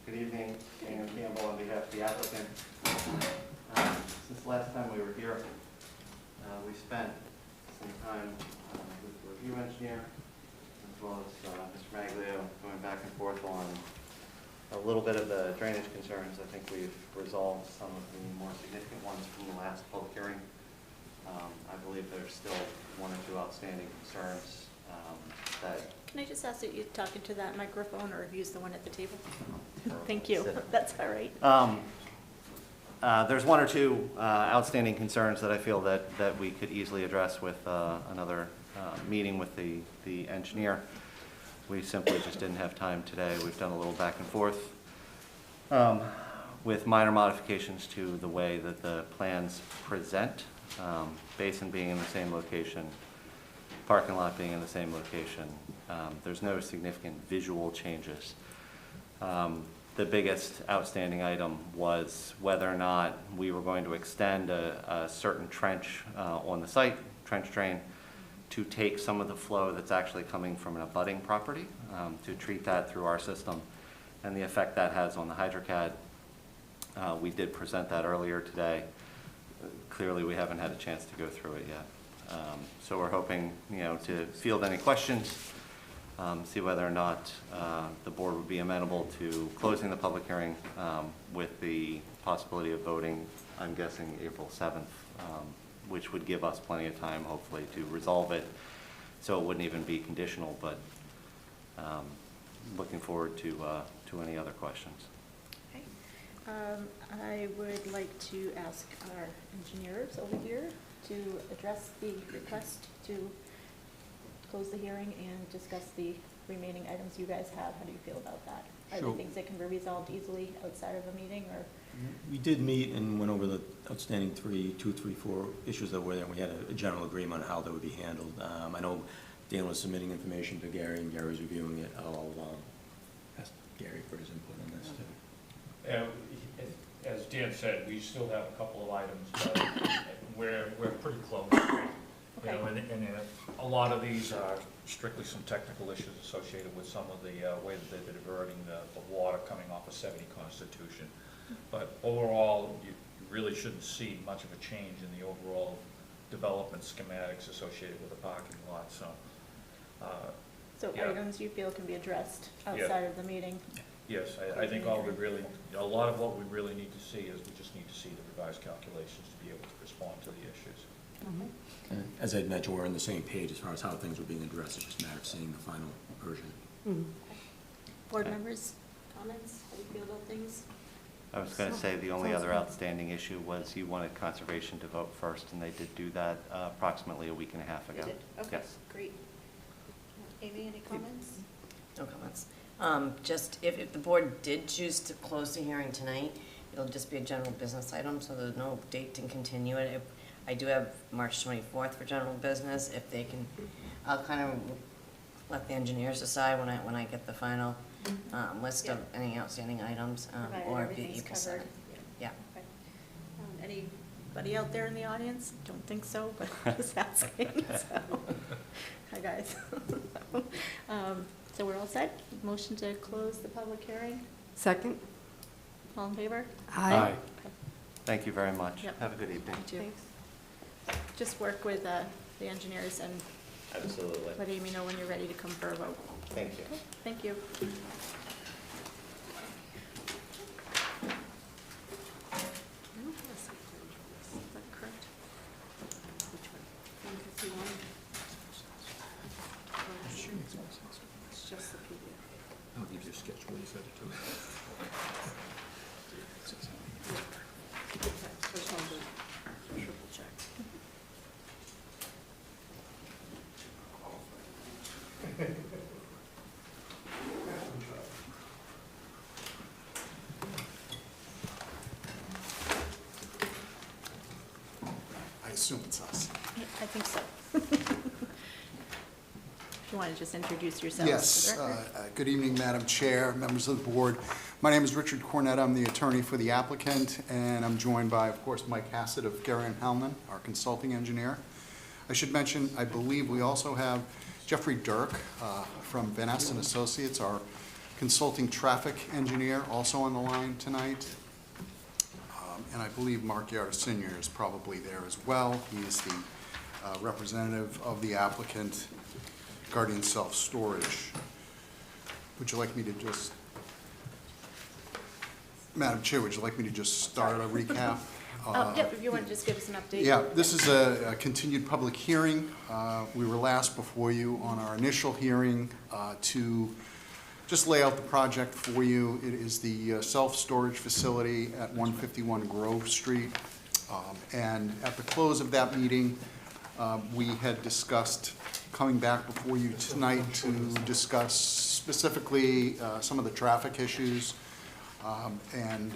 Good evening, Daniel Campbell on behalf of the applicant. Since last time we were here, we spent some time with the review engineer as well as Mr. Maglio going back and forth on a little bit of the drainage concerns. I think we've resolved some of the more significant ones from the last public hearing. I believe there's still one or two outstanding concerns that Can I just ask that you talk into that microphone or use the one at the table? Thank you, that's all right. there's one or two outstanding concerns that I feel that we could easily address with another meeting with the engineer. We simply just didn't have time today. We've done a little back and forth with minor modifications to the way that the plans present. Basin being in the same location, parking lot being in the same location. There's no significant visual changes. The biggest outstanding item was whether or not we were going to extend a certain trench on the site, trench drain, to take some of the flow that's actually coming from an abutting property, to treat that through our system, and the effect that has on the HydroCAD. We did present that earlier today. Clearly, we haven't had a chance to go through it yet. So we're hoping, to field any questions, see whether or not the board would be amenable to closing the public hearing with the possibility of voting, I'm guessing, April 7th, which would give us plenty of time, hopefully, to resolve it, so it wouldn't even be conditional, but looking forward to any other questions. Okay. I would like to ask our engineers over here to address the request to close the hearing and discuss the remaining items you guys have. How do you feel about that? Are Sure. there things that can be resolved easily outside of a meeting, or? We did meet and went over the outstanding 4 issues that were there, and we had a general agreement on how they would be handled. I know Dan was submitting information to Gary, and Gary's reviewing it. I'll ask Gary for his input on this, too. As Dan said, we still have a couple of items, but we're pretty close. And a lot of these are strictly some technical issues associated with some of the way that they've been diverting the water coming off of 70 Constitution. But overall, you really shouldn't see much of a change in the overall development schematics associated with the parking lot, so. Yeah. Items you feel can be addressed outside of the meeting? Yes, I think a lot of what we really need to see is we just need to see the revised calculations to be able to respond to the issues. And as I mentioned, we're on the same page as far as how things are being addressed. It's just a matter of seeing the final version. Board members, comments? How do you feel about things? I was going to say the only other outstanding issue was you wanted conservation to vote first, and they did do that approximately a week and a half ago. You did? Okay, Yes. great. Amy, any comments? No comments. Just if the board did choose to close the hearing tonight, it'll just be a general business item, so there's no date to continue it. I do have March 24th for general business. If they can, I'll kind of let the engineers decide when I get the final list of any outstanding items, Provided or everything's you can send covered. it. Yeah. Okay. Anybody out there in the audience? Don't think so, but just asking, so. Hi, guys. So we're all set? Motion to close the public hearing? Second? All in favor? Aye. Thank you very much. Yep. Have a good evening. You too. Just work with the engineers and Absolutely. let Amy know when you're ready to come for a vote. Thank you. Okay, thank you. I'll give you a sketch when you send it to me. I assume it's us. Yeah, I think so. If you want to just introduce yourself. Yes, good evening, Madam Chair, members of the board. My name is Richard Cornett. I'm the attorney for the applicant, and I'm joined by, of course, Mike Hassett of Gary & Hellman, our consulting engineer. I should mention, I believe we also have Jeffrey Dirk from Van Ness and Associates, our consulting traffic engineer, also on the line tonight. And I believe Mark Yara Senior is probably there as well. He is the representative of the applicant, Guardian Self-Storage. Would you like me to just, Madam Chair, would you like me to just start a recap? Yep, if you want to just give us an update. Yeah, this is a continued public hearing. We were last before you on our initial hearing to just lay out the project for you. It is the self-storage facility at 151 Grove Street. And at the close of that meeting, we had discussed coming back before you tonight to discuss specifically some of the traffic issues and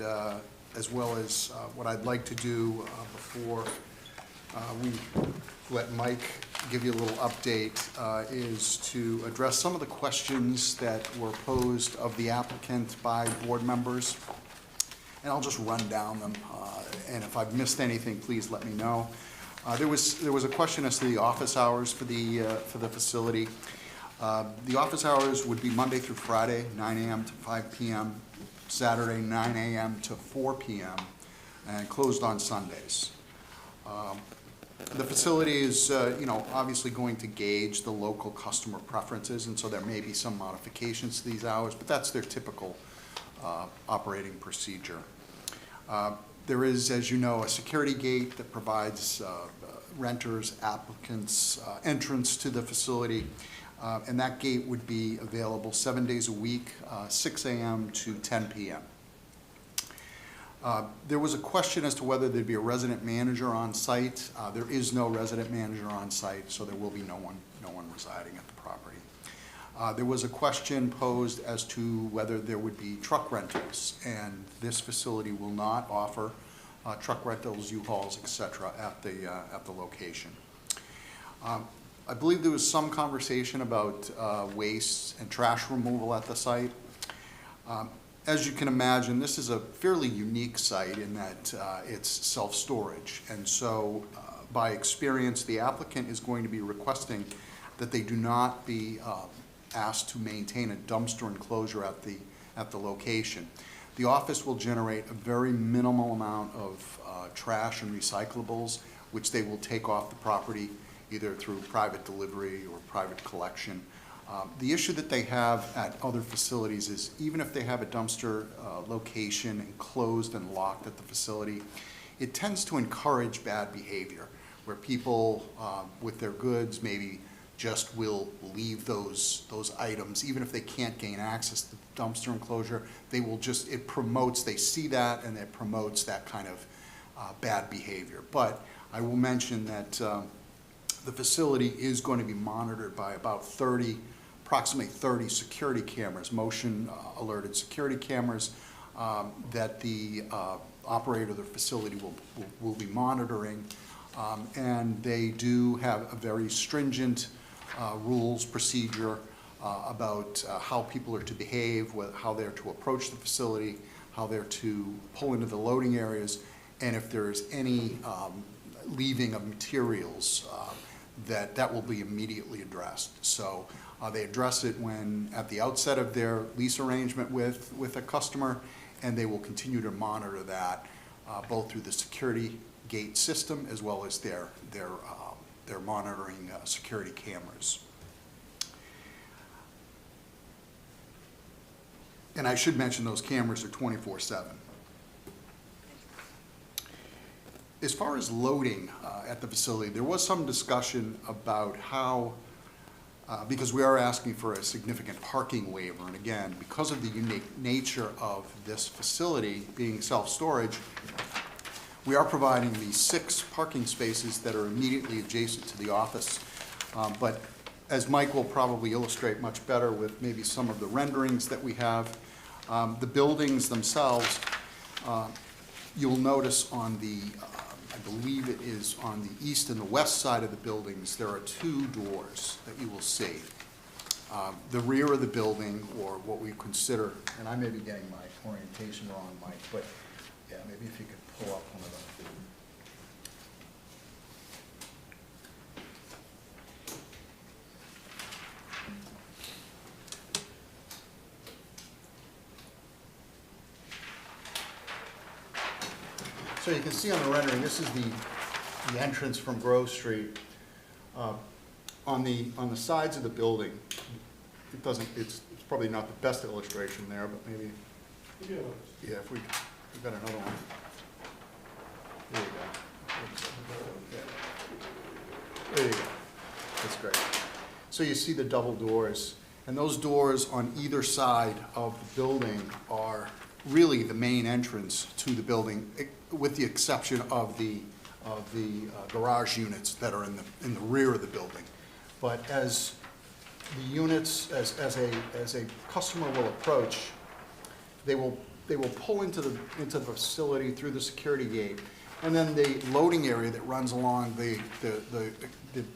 as well as what I'd like to do before we let Mike give you a little update is to address some of the questions that were posed of the applicant by board members. And I'll just run down them. And if I've missed anything, please let me know. There was a question as to the office hours for the facility. The office hours would be Monday through Friday, 9 a.m. to 5 p.m., Saturday, 9 a.m. to 4 p.m., and closed on Sundays. The facility is, obviously going to gauge the local customer preferences, and so there may be some modifications to these hours, but that's their typical operating procedure. There is, as you know, a security gate that provides renters, applicants, entrance to the facility, and that gate would be available 7 days a week, 6 a.m. to 10 p.m. There was a question as to whether there'd be a resident manager on site. There is no resident manager on site, so there will be no one residing at the property. There was a question posed as to whether there would be truck rentals, and this facility will not offer truck rentals, U-Hauls, et cetera, at the location. I believe there was some conversation about waste and trash removal at the site. As you can imagine, this is a fairly unique site in that it's self-storage. And so by experience, the applicant is going to be requesting that they do not be asked to maintain a dumpster enclosure at the location. The office will generate a very minimal amount of trash and recyclables, which they will take off the property either through private delivery or private collection. The issue that they have at other facilities is even if they have a dumpster location enclosed and locked at the facility, it tends to encourage bad behavior where people with their goods maybe just will leave those items. Even if they can't gain access to the dumpster enclosure, they will just, it promotes, they see that and it promotes that kind of bad behavior. But I will mention that the facility is going to be monitored by about approximately 30 security cameras, motion alerted security cameras that the operator of the facility will be monitoring. And they do have a very stringent rules, procedure about how people are to behave, how they're to approach the facility, how they're to pull into the loading areas, and if there's any leaving of materials, that will be immediately addressed. So they address it when at the outset of their lease arrangement with a customer, and they will continue to monitor that both through the security gate system as well as their monitoring security cameras. And I should mention those cameras are 24/7. As far as loading at the facility, there was some discussion about how, because we are asking for a significant parking waiver, and again, because of the unique nature of this facility being self-storage, we are providing these 6 parking spaces that are immediately adjacent to the office. But as Mike will probably illustrate much better with maybe some of the renderings that we have, the buildings themselves, you'll notice on the, I believe it is on the east and the west side of the buildings, there are 2 doors that you will see. The rear of the building, or what we consider, and I may be getting my orientation wrong, Mike, but yeah, maybe if you could pull up one of them. So you can see on the rendering, this is the entrance from Grove Street. On the sides of the building, it doesn't, it's probably not the best illustration there, but maybe, yeah, if we've got another one. There you go. There you go. That's great. So you see the double doors, and those doors on either side of the building are really the main entrance to the building, with the exception of the garage units that are in the rear of the building. But as the units, as a customer will approach, they will pull into the facility through the security gate, and then the loading area that runs along the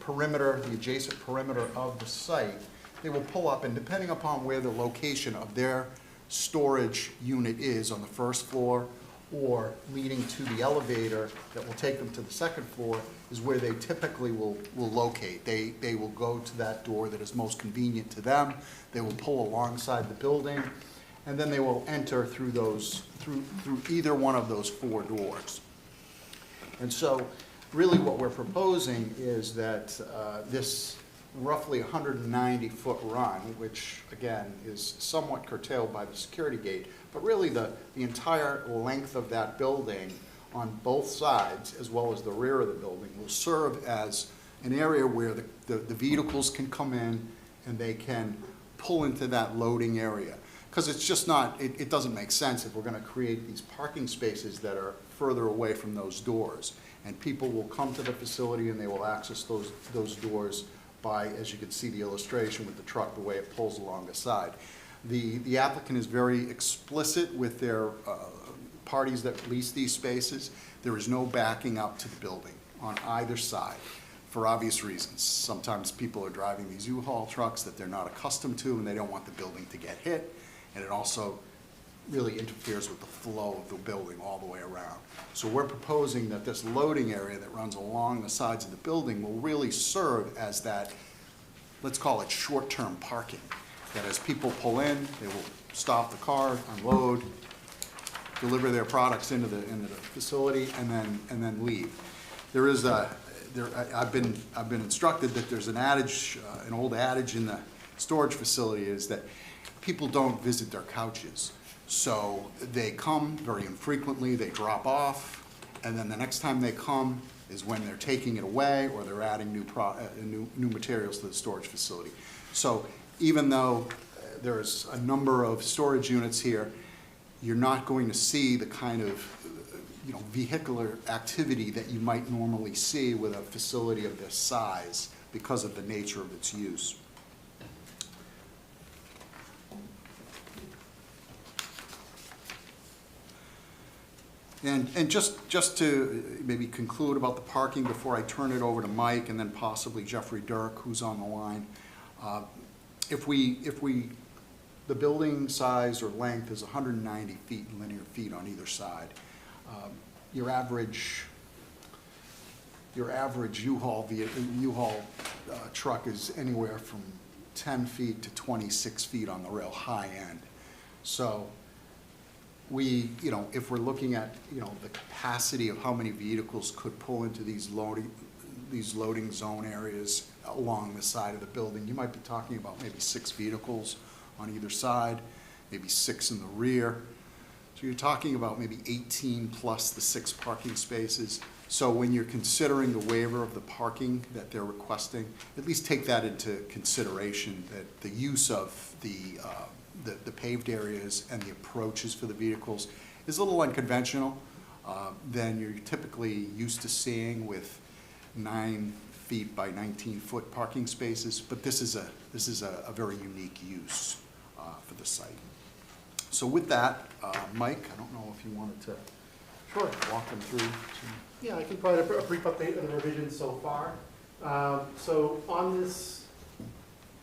perimeter, the adjacent perimeter of the site, they will pull up, and depending upon where the location of their storage unit is on the first floor or leading to the elevator that will take them to the second floor, is where they typically will locate. They will go to that door that is most convenient to them. They will pull alongside the building, and then they will enter through either one of those 4 doors. And so really what we're proposing is that this roughly 190-foot run, which again is somewhat curtailed by the security gate, but really the entire length of that building on both sides, as well as the rear of the building, will serve as an area where the vehicles can come in and they can pull into that loading area. Because it's just not, it doesn't make sense if we're going to create these parking spaces that are further away from those doors. And people will come to the facility and they will access those doors by, as you can see the illustration with the truck, the way it pulls along the side. The applicant is very explicit with their parties that lease these spaces. There is no backing up to the building on either side for obvious reasons. Sometimes people are driving these U-Haul trucks that they're not accustomed to, and they don't want the building to get hit. And it also really interferes with the flow of the building all the way around. So we're proposing that this loading area that runs along the sides of the building will really serve as that, let's call it short-term parking. That as people pull in, they will stop the car, unload, deliver their products into the facility, and then leave. There is I've been instructed that there's an adage, an old adage in the storage facility, is that people don't visit their couches. So they come very infrequently, they drop off, and then the next time they come is when they're taking it away or they're adding new materials to the storage facility. So even though there's a number of storage units here, you're not going to see the kind of vehicular activity that you might normally see with a facility of this size because of the nature of its use. And just to maybe conclude about the parking before I turn it over to Mike and then possibly Jeffrey Dirk, who's on the line. if we, the building size or length is 190 feet in linear feet on either side, your average U-Haul truck is anywhere from 10 feet to 26 feet on the real high end. So we, if we're looking at, the capacity of how many vehicles could pull into these loading zone areas along the side of the building, you might be talking about maybe 6 vehicles on either side, maybe 6 in the rear. So you're talking about maybe 18 plus the 6 parking spaces. So when you're considering the waiver of the parking that they're requesting, at least take that into consideration, that the use of the paved areas and the approaches for the vehicles is a little unconventional than you're typically used to seeing with 9 feet by 19-foot parking spaces. But this is a very unique use for the site. So with that, Mike, I don't know if you wanted to walk them through. Yeah, I can provide a brief update on the revisions so far. So on this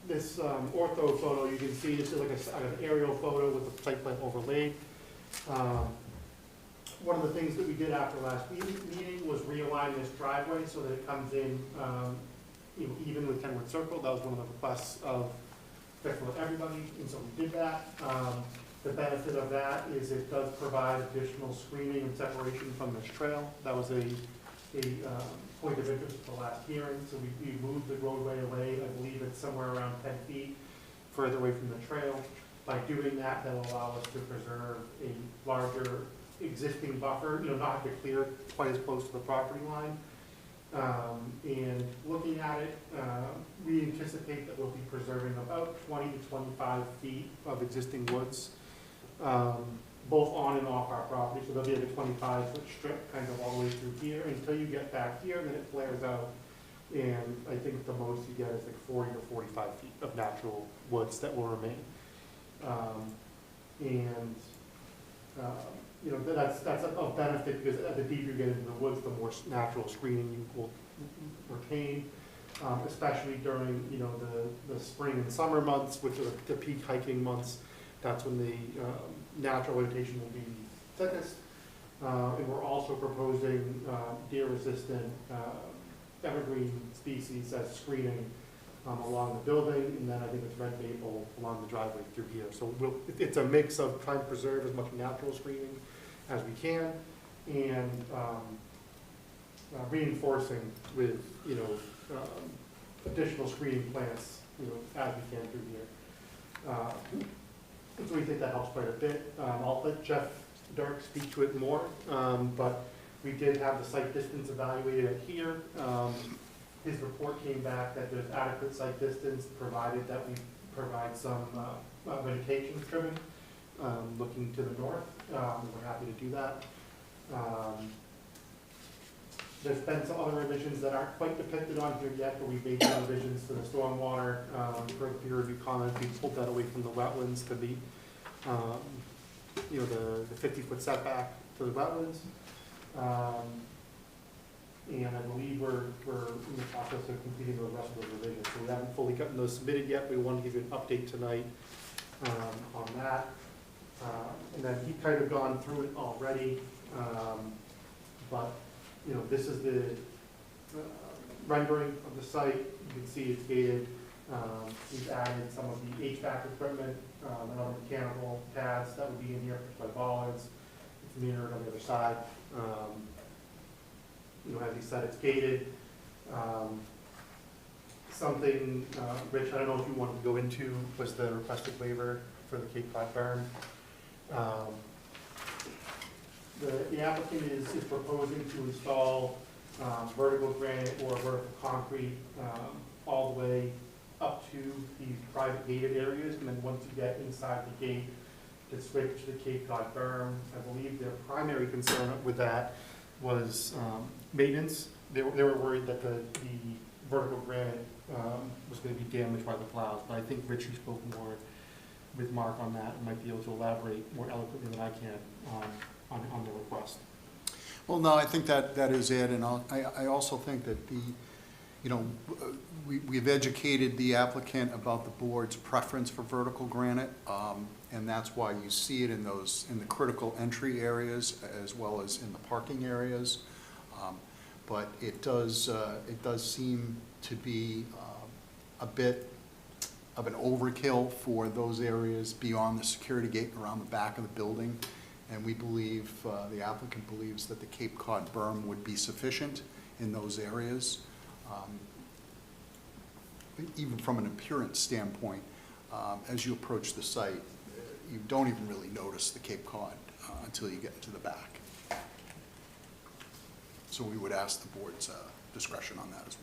ortho photo, you can see it's like an aerial photo with a site plan overlaid. One of the things that we did after last meeting was realign this driveway so that it comes in even with Kenwood Circle. That was one of the requests of everybody, and so we did that. The benefit of that is it does provide additional screening and separation from this trail. That was a point of interest at the last hearing, so we moved the roadway away. I believe it's somewhere around 10 feet further away from the trail. By doing that, that'll allow us to preserve a larger existing buffer, not have to clear quite as close to the property line. And looking at it, we anticipate that we'll be preserving about 20 to 25 feet of existing woods, both on and off our property. So there'll be like a 25-foot strip kind of all the way through here until you get back here, and then it flares out. And I think the most you get is like 40 or 45 feet of natural woods that will remain. That's a benefit, because the deeper you get into the woods, the more natural screening you will retain, especially during the spring and summer months, which are the peak hiking months. That's when the natural vegetation will be thickest. And we're also proposing deer-resistant evergreen species as screening along the building, and then I think it's red maple along the driveway through here. So it's a mix of trying to preserve as much natural screening as we can, and reinforcing with additional screening plants as we can through here. So we think that helps quite a bit. I'll let Jeff Dirk speak to it more, but we did have the site distance evaluated here. His report came back that there's adequate site distance, provided that we provide some vegetation trimming looking to the north. We're happy to do that. There's been some other revisions that aren't quite depicted on here yet, but we've made some revisions to the stormwater for peer review comments. We pulled that away from the wetlands to meet the 50-foot setback to the wetlands. And I believe we're in the process of completing the rest of the revisions. So we haven't fully gotten those submitted yet. We want to give you an update tonight on that. And then he's kind of gone through it already. But this is the rendering of the site. You can see it's gated. We've added some of the HVAC equipment and other mechanical pads that would be in here by bollards. It's mirrored on the other side. As he said, it's gated. Something, Rich, I don't know if you wanted to go into, was the requested waiver for the Cape Cod berm. The applicant is proposing to install vertical granite or vertical concrete all the way up to these private gated areas, and then once you get inside the gate, to switch to the Cape Cod berm. I believe their primary concern with that was maintenance. They were worried that the vertical granite was going to be damaged by the plows, but I think Rich, you spoke more with Mark on that and might be able to elaborate more eloquently than I can on the request. Well, no, I think that is it, and I also think that you know, we've educated the applicant about the board's preference for vertical granite, and that's why you see it in the critical entry areas as well as in the parking areas. But it does seem to be a bit of an overkill for those areas beyond the security gate around the back of the building. And we believe, the applicant believes that the Cape Cod berm would be sufficient in those areas. Even from an appearance standpoint, as you approach the site, you don't even really notice the Cape Cod until you get into the back. So we would ask the board's discretion on that as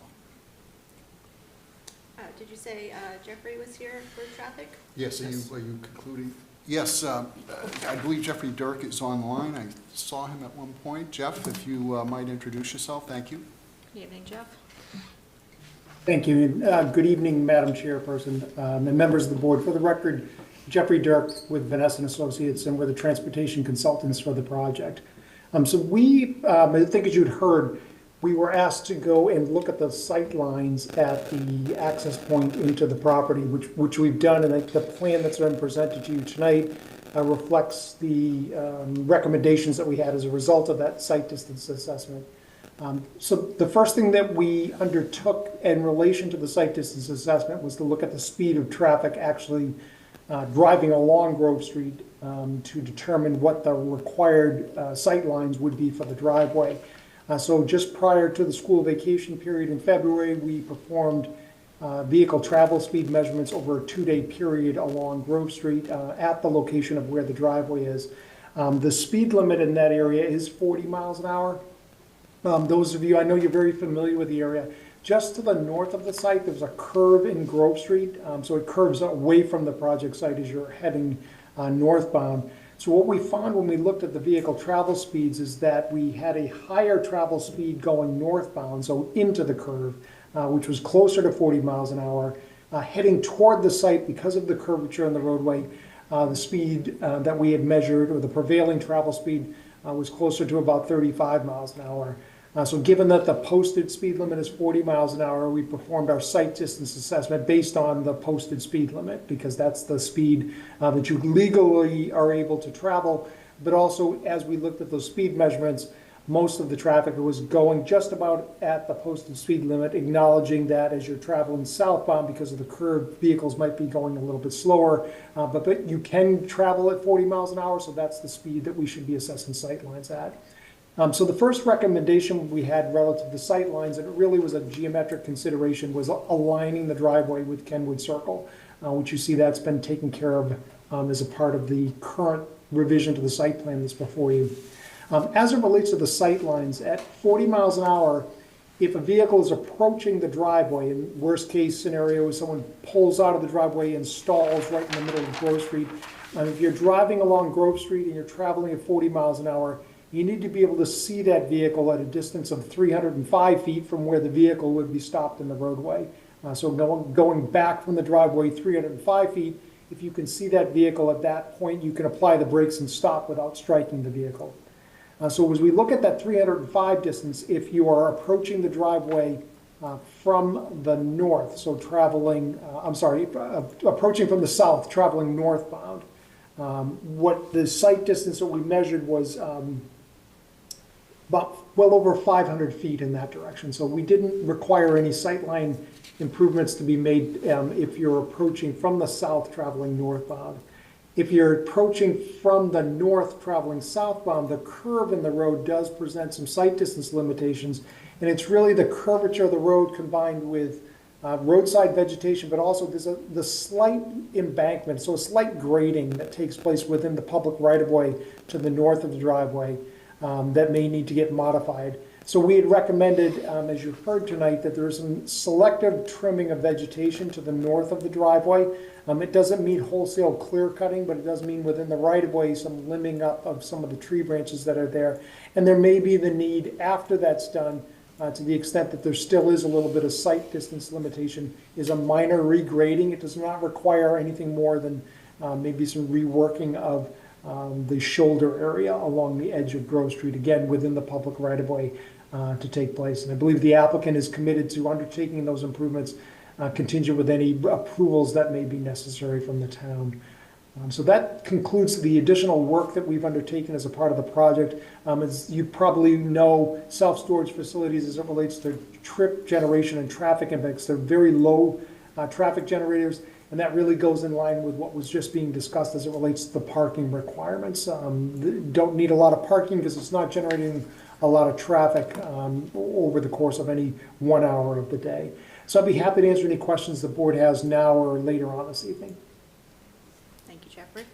well. Did you say Jeffrey was here for traffic? Yes, are you concluding? Yes, I believe Jeffrey Dirk is online. I saw him at one point. Jeff, if you might introduce yourself, thank you. Good evening, Jeff. Thank you. Good evening, Madam Chairperson, and members of the board. For the record, Jeffrey Dirk with Vanessa & Associates, and we're the transportation consultants for the project. So we, I think as you'd heard, we were asked to go and look at the sight lines at the access point into the property, which we've done, and the plan that's been presented to you tonight reflects the recommendations that we had as a result of that site distance assessment. So the first thing that we undertook in relation to the site distance assessment was to look at the speed of traffic actually driving along Grove Street to determine what the required sight lines would be for the driveway. So just prior to the school vacation period in February, we performed vehicle travel speed measurements over a 2-day period along Grove Street at the location of where the driveway is. The speed limit in that area is 40 miles an hour. Those of you, I know you're very familiar with the area. Just to the north of the site, there's a curve in Grove Street. So it curves away from the project site as you're heading northbound. So what we found when we looked at the vehicle travel speeds is that we had a higher travel speed going northbound, so into the curve, which was closer to 40 miles an hour. Heading toward the site, because of the curvature in the roadway, the speed that we had measured, or the prevailing travel speed, was closer to about 35 miles an hour. So given that the posted speed limit is 40 miles an hour, we performed our site distance assessment based on the posted speed limit, because that's the speed that you legally are able to travel. But also, as we looked at those speed measurements, most of the traffic was going just about at the posted speed limit, acknowledging that as you're traveling southbound, because of the curve, vehicles might be going a little bit slower, but you can travel at 40 miles an hour, so that's the speed that we should be assessing sight lines at. So the first recommendation we had relative to sight lines, and it really was a geometric consideration, was aligning the driveway with Kenwood Circle, which you see that's been taken care of as a part of the current revision to the site plan that's before you. As it relates to the sight lines, at 40 miles an hour, if a vehicle is approaching the driveway, in worst case scenario, someone pulls out of the driveway and stalls right in the middle of Grove Street. If you're driving along Grove Street and you're traveling at 40 miles an hour, you need to be able to see that vehicle at a distance of 305 feet from where the vehicle would be stopped in the roadway. So going back from the driveway 305 feet, if you can see that vehicle at that point, you can apply the brakes and stop without striking the vehicle. So as we look at that 305 distance, if you are approaching the driveway from the north, so traveling, approaching from the south, traveling northbound, what the sight distance that we measured was about well over 500 feet in that direction. So we didn't require any sightline improvements to be made if you're approaching from the south traveling northbound. If you're approaching from the north traveling southbound, the curve in the road does present some sight distance limitations, and it's really the curvature of the road combined with roadside vegetation, but also there's the slight embankment, so a slight grading that takes place within the public right-of-way to the north of the driveway that may need to get modified. So we had recommended, as you heard tonight, that there's some selective trimming of vegetation to the north of the driveway. It doesn't mean wholesale clear cutting, but it does mean within the right-of-way some limbing up of some of the tree branches that are there. And there may be the need, after that's done, to the extent that there still is a little bit of sight distance limitation, is a minor regrading. It does not require anything more than maybe some reworking of the shoulder area along the edge of Grove Street, again, within the public right-of-way. to take place. And I believe the applicant is committed to undertaking those improvements contingent with any approvals that may be necessary from the town. So that concludes the additional work that we've undertaken as a part of the project. As you probably know, self-storage facilities, as it relates to trip generation and traffic impacts, they're very low traffic generators, and that really goes in line with what was just being discussed as it relates to the parking requirements. Don't need a lot of parking because it's not generating a lot of traffic over the course of any 1 hour of the day. So I'd be happy to answer any questions the board has now or later on this evening. Thank you, Jeffrey.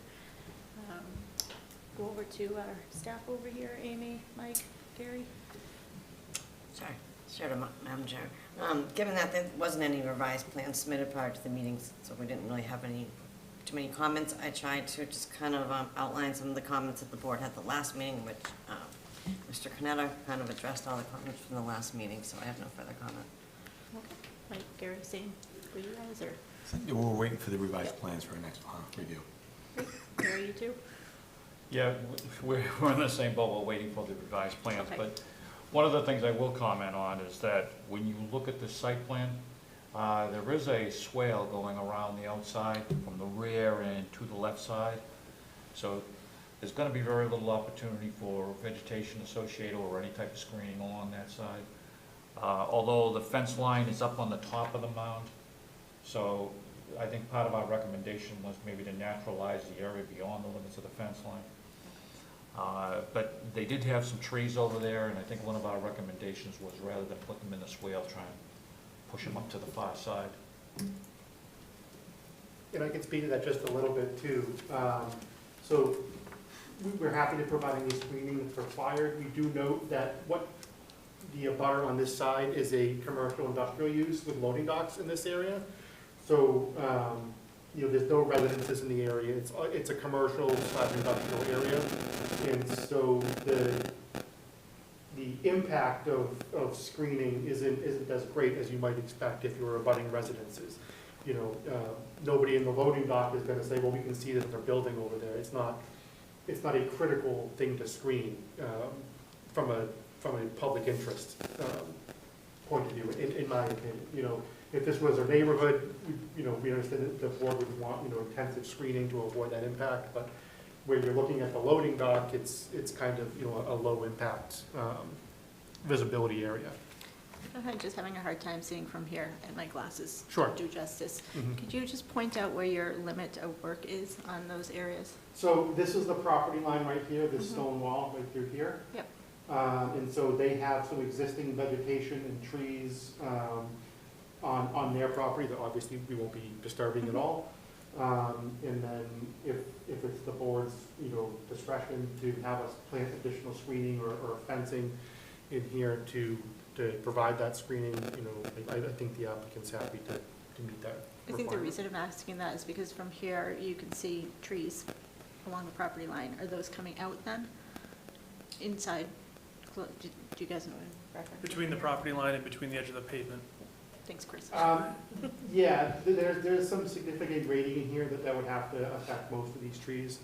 Go over to our staff over here, Amy, Mike, Gary. Sure, Madam Chair. Given that there wasn't any revised plans submitted prior to the meetings, so we didn't really have too many comments, I tried to just kind of outline some of the comments that the board had at the last meeting, which Mr. Canetta kind of addressed all the comments from the last meeting, so I have no further comment. Okay. Mike, Gary, same for you guys, or? We're waiting for the revised plans for our next review. Great. Gary, you too? Yeah, we're in the same boat, we're waiting for the revised plans, Okay. but one of the things I will comment on is that when you look at the site plan, there is a swale going around the outside from the rear and to the left side. So there's gonna be very little opportunity for vegetation associated or any type of screening along that side. Although the fence line is up on the top of the mound, so I think part of our recommendation was maybe to naturalize the area beyond the limits of the fence line. But they did have some trees over there, and I think one of our recommendations was rather than put them in the swale, try and push them up to the far side. And I can speak to that just a little bit too. So we're happy to provide any screening that's required. We do note that what the abutter on this side is a commercial industrial use with loading docks in this area. So, there's no residences in the area. It's a commercial / industrial area. And so the impact of screening isn't as great as you might expect if you were abutting residences. Nobody in the loading dock is gonna say, well, we can see that they're building over there. It's not a critical thing to screen from a public interest point of view, in my opinion. If this was a neighborhood, we understand that the board would want, intensive screening to avoid that impact, but where you're looking at the loading dock, it's kind of, a low impact visibility area. I'm just having a hard time seeing from here, and my glasses Sure. do justice. Mhm. Could you just point out where your limit of work is on those areas? So this is the property line right here, this Mhm. stone wall right through here. Yep. And so they have some existing vegetation and trees on their property that obviously we won't be disturbing at all. And then if it's the board's, discretion to have us plant additional screening or fencing in here to provide that screening, I think the applicant's happy to meet that I think the requirement. reason I'm asking that is because from here, you can see trees along the property line. Are those coming out then? Inside? Do you guys know what I'm referencing? Between the property line and between the edge of the pavement. Thanks, Chris. Yeah, there's some significant grading in here that would have to affect most of these trees.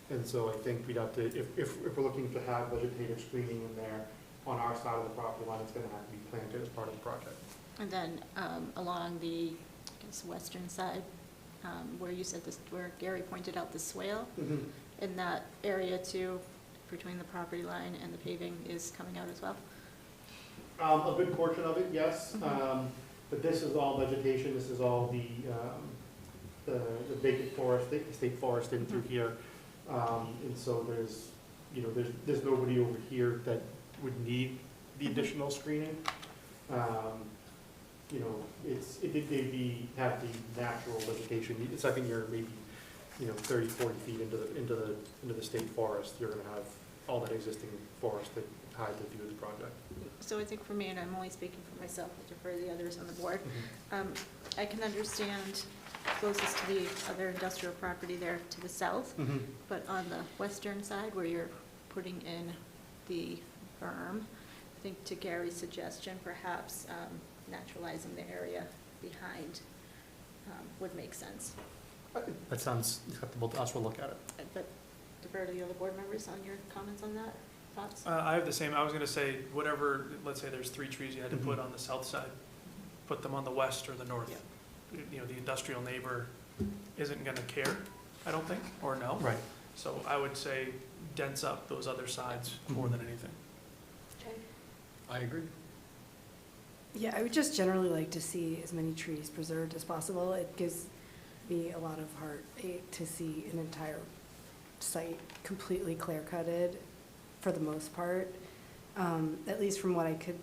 And so I think we'd have to, if we're looking to have vegetative screening in there on our side of the property line, it's gonna have to be planted as part of the project. And then along the, I guess, western side, where you said this, where Gary pointed out the swale, in that area too, between the property line and the paving is coming out as well? A good portion of it, yes. But this is all vegetation, this is all the vacant forest, the state forest in through here. And so there's nobody over here that would need the additional screening. They'd have the natural vegetation. It's, I think you're maybe, 30, 40 feet into the state forest. You're gonna have all that existing forest that hide the view of the project. So I think for me, and I'm only speaking for myself, I'll defer to the others on the board, I can understand closest to the other industrial property there to the south, but on the western side where you're putting in the berm, I think to Gary's suggestion, perhaps naturalizing the area behind would make sense. That sounds acceptable to us. We'll look at it. But defer to the other board members on your comments on that. Thoughts? I have the same, I was gonna say, whatever, let's say there's 3 trees you had to put on the south side, put them on the west or the north. You know, the industrial neighbor isn't gonna care, I don't think, or no. Right. So I would say dense up those other sides more than anything. I agree. Yeah, I would just generally like to see as many trees preserved as possible. It gives me a lot of heartache to see an entire site completely clear-cutted for the most part. At least from what I could,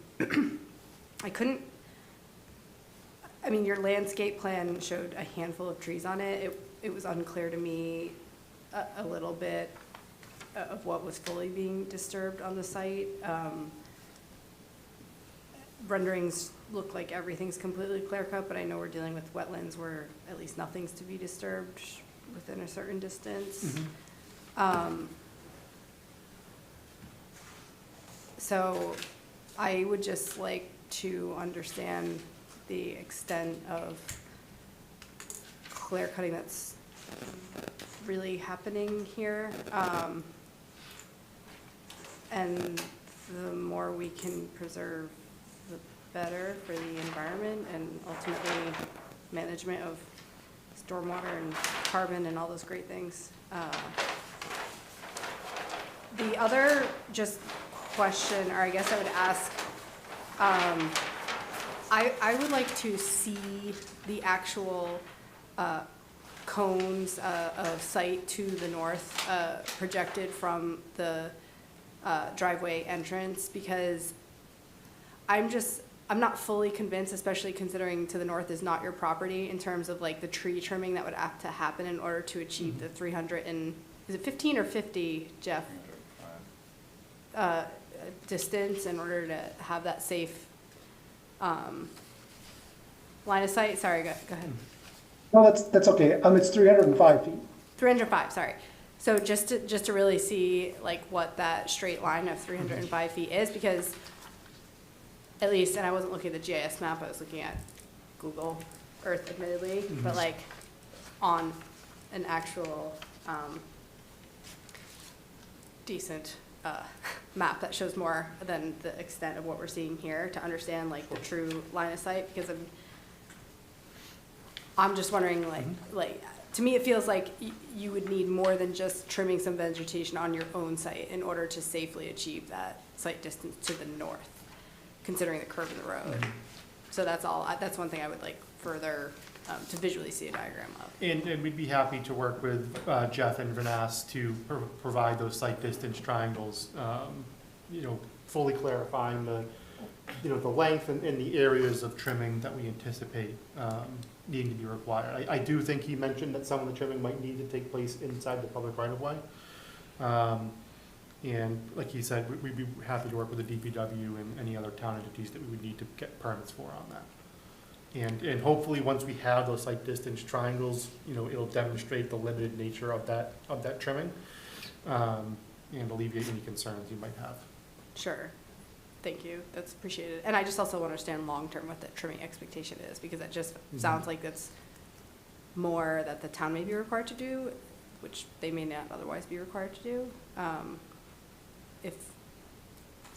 I mean, your landscape plan showed a handful of trees on it. It was unclear to me a little bit of what was fully being disturbed on the site. Renderings look like everything's completely clear cut, but I know we're dealing with wetlands where at least nothing's to be disturbed within a certain distance. So I would just like to understand the extent of clear cutting that's really happening here. And the more we can preserve, the better for the environment and ultimately management of stormwater and carbon and all those great things. The other just question, or I guess I would ask, I would like to see the actual cones of site to the north projected from the driveway entrance, because I'm not fully convinced, especially considering to the north is not your property, in terms of like the tree trimming that would have to happen in order to achieve the 300 and, is it 15 or 50, Jeff? Distance in order to have that safe line of sight. Sorry, go ahead. No, that's okay. It's 305 feet. 305, sorry. So just to really see like what that straight line of 305 feet is, because at least, and I wasn't looking at the GIS map, I was looking at Google Earth admittedly, but like on an actual decent map that shows more than the extent of what we're seeing here, to understand like the true line of sight, because I'm just wondering, like to me it feels like you would need more than just trimming some vegetation on your own site in order to safely achieve that site distance to the north, considering the curve of the road. So that's all. That's one thing I would like further to visually see a diagram of. And we'd be happy to work with Jeff and Vanass to provide those site distance triangles, fully clarifying the length and the areas of trimming that we anticipate needing to be required. I do think he mentioned that some of the trimming might need to take place inside the public right-of-way. And like he said, we'd be happy to work with the DPW and any other town entities that we would need to get permits for on that. And hopefully, once we have those site distance triangles, it'll demonstrate the limited nature of that trimming, and alleviate any concerns you might have. Sure. Thank you. That's appreciated. And I just also understand long-term what the trimming expectation is, because it just sounds like that's more that the town may be required to do, which they may not otherwise be required to do, if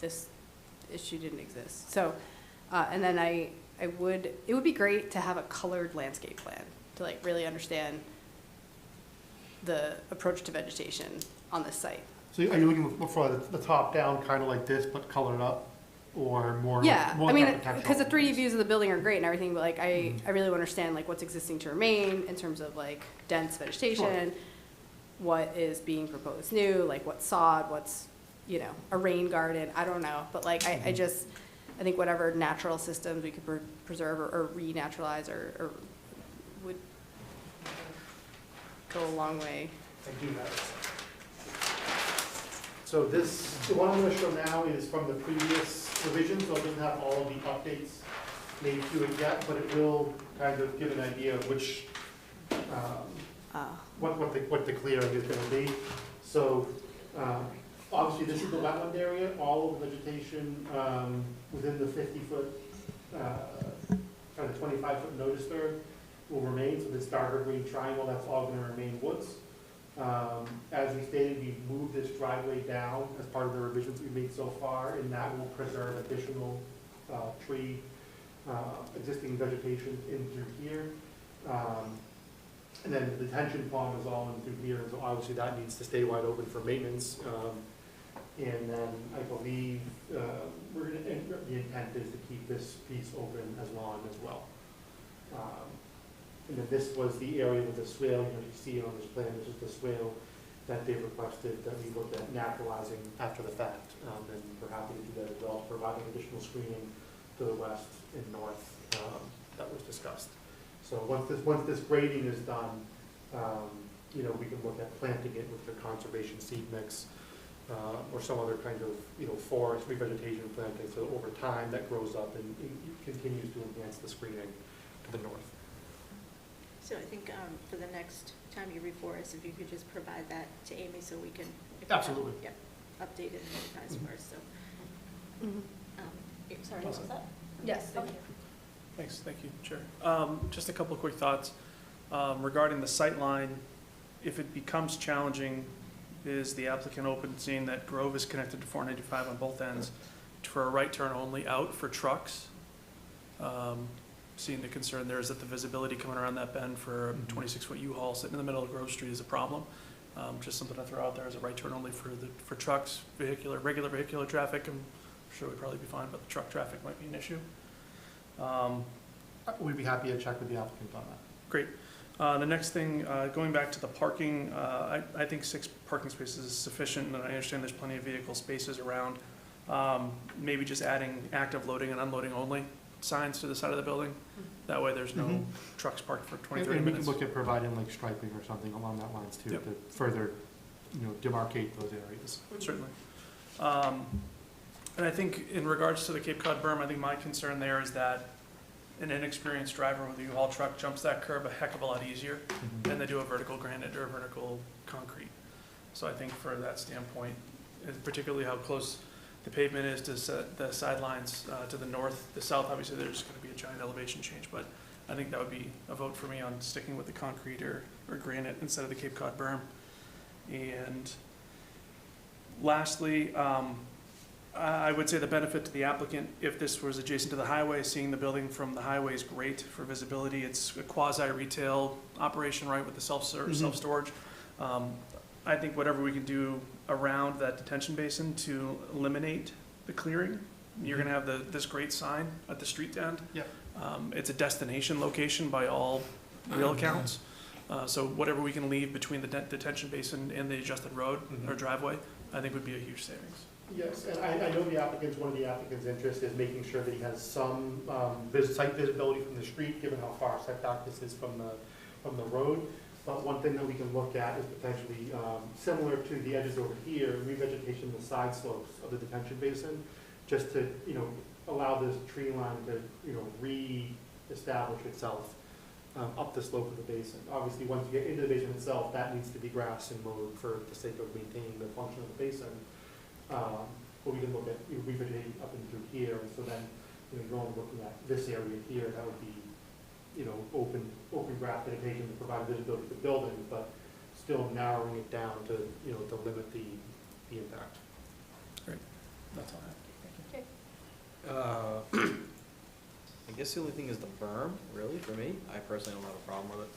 this issue didn't exist. So, and then it would be great to have a colored landscape plan to like really understand the approach to vegetation on this site. So are you looking for the top down, kind of like this, but colored up, or more? Yeah, more I mean, architectural? because the 3D views of the building are great and everything, but like I really want to understand like what's existing to remain in terms of like dense vegetation, what is being proposed new, like what's sod, what's, a rain garden, I don't know. But like I think whatever natural systems we could preserve or renaturalize or would go a long way. I do have. So the one I'm going to show now is from the previous revision, so it doesn't have all of the updates made to it yet, but it will kind of give an idea of which, what the clearing is going to be. So obviously this is the wetland area, all of the vegetation within the 50-foot, kind of 25-foot notice third will remain. So this darker green triangle, that's all going to remain woods. As we stated, we've moved this driveway down as part of the revisions we've made so far, and that will preserve additional tree, existing vegetation in through here. And then the detention pond is all in through here, and so obviously that needs to stay wide open for maintenance. And then I believe we're gonna, the intent is to keep this piece open as long as well. And then this was the area with the swale, you see it on this plan, this is the swale that they requested that we looked at naturalizing after the fact. And we're happy to do that as well, providing additional screening to the west and north that was discussed. So once this grading is done, you know, we can look at planting it with the conservation seed mix or some other kind of, you know, forest revegetation planting. So over time that grows up and continues to enhance the screening to the north. So I think for the next time you report us, if you could just provide that to Amy so we can. Absolutely. Yep, update it and advertise for us, so. Sorry, what was that? Yes, thank you. Thanks, thank you, Chair. Just a couple of quick thoughts regarding the sight line. If it becomes challenging, is the applicant open to seeing that Grove is connected to 495 on both ends for a right turn only out for trucks? Seeing the concern there is that the visibility coming around that bend for a 26-foot U-Haul sitting in the middle of Grove Street is a problem. Just something to throw out there as a right turn only for trucks, regular vehicular traffic. I'm sure we'd probably be fine, but the truck traffic might be an issue. We'd be happy to check with the applicant on that. Great. The next thing, going back to the parking, I think 6 parking spaces is sufficient, and I understand there's plenty of vehicle spaces around. Maybe just adding active loading and unloading only signs to the side of the building. That way there's no trucks parked for 20, 30 and minutes. we can look at providing like striping or something along that lines too, Yep. to further, you know, demarcate those areas. Certainly. And I think in regards to the Cape Cod berm, I think my concern there is that an inexperienced driver with a U-Haul truck jumps that curb a heck of a lot easier than they do a vertical granite or a vertical concrete. So I think for that standpoint, and particularly how close the pavement is to the sidelines to the north, the south, obviously there's going to be a giant elevation change, but I think that would be a vote for me on sticking with the concrete or granite instead of the Cape Cod berm. And lastly, I would say the benefit to the applicant, if this was adjacent to the highway, seeing the building from the highway is great for visibility. It's a quasi-retail operation, right, with the self-storage. I think whatever we can do around that detention basin to eliminate the clearing, you're gonna have this great sign at the street end. Yep. It's a destination location by all real accounts. So whatever we can leave between the detention basin and the adjusted road or driveway, I think would be a huge savings. Yes, and I know one of the applicant's interest is making sure that he has some site visibility from the street, given how far setback this is from the road. But one thing that we can look at is potentially similar to the edges over here, revegetation the side slopes of the detention basin, just to, you know, allow this tree line to, you know, re-establish itself up the slope of the basin. Obviously, once you get into the basin itself, that needs to be grass and mowed for the sake of maintaining the function of the basin. But we can look at, you know, revegetate up and through here, and so then, you know, you're only looking at this area here, that would be, you know, open grass vegetation to provide visibility to the building, but still narrowing it down to, you know, to limit the impact. Great, that's all I have. I guess the only thing is the berm, really, for me. I personally don't have a problem with it.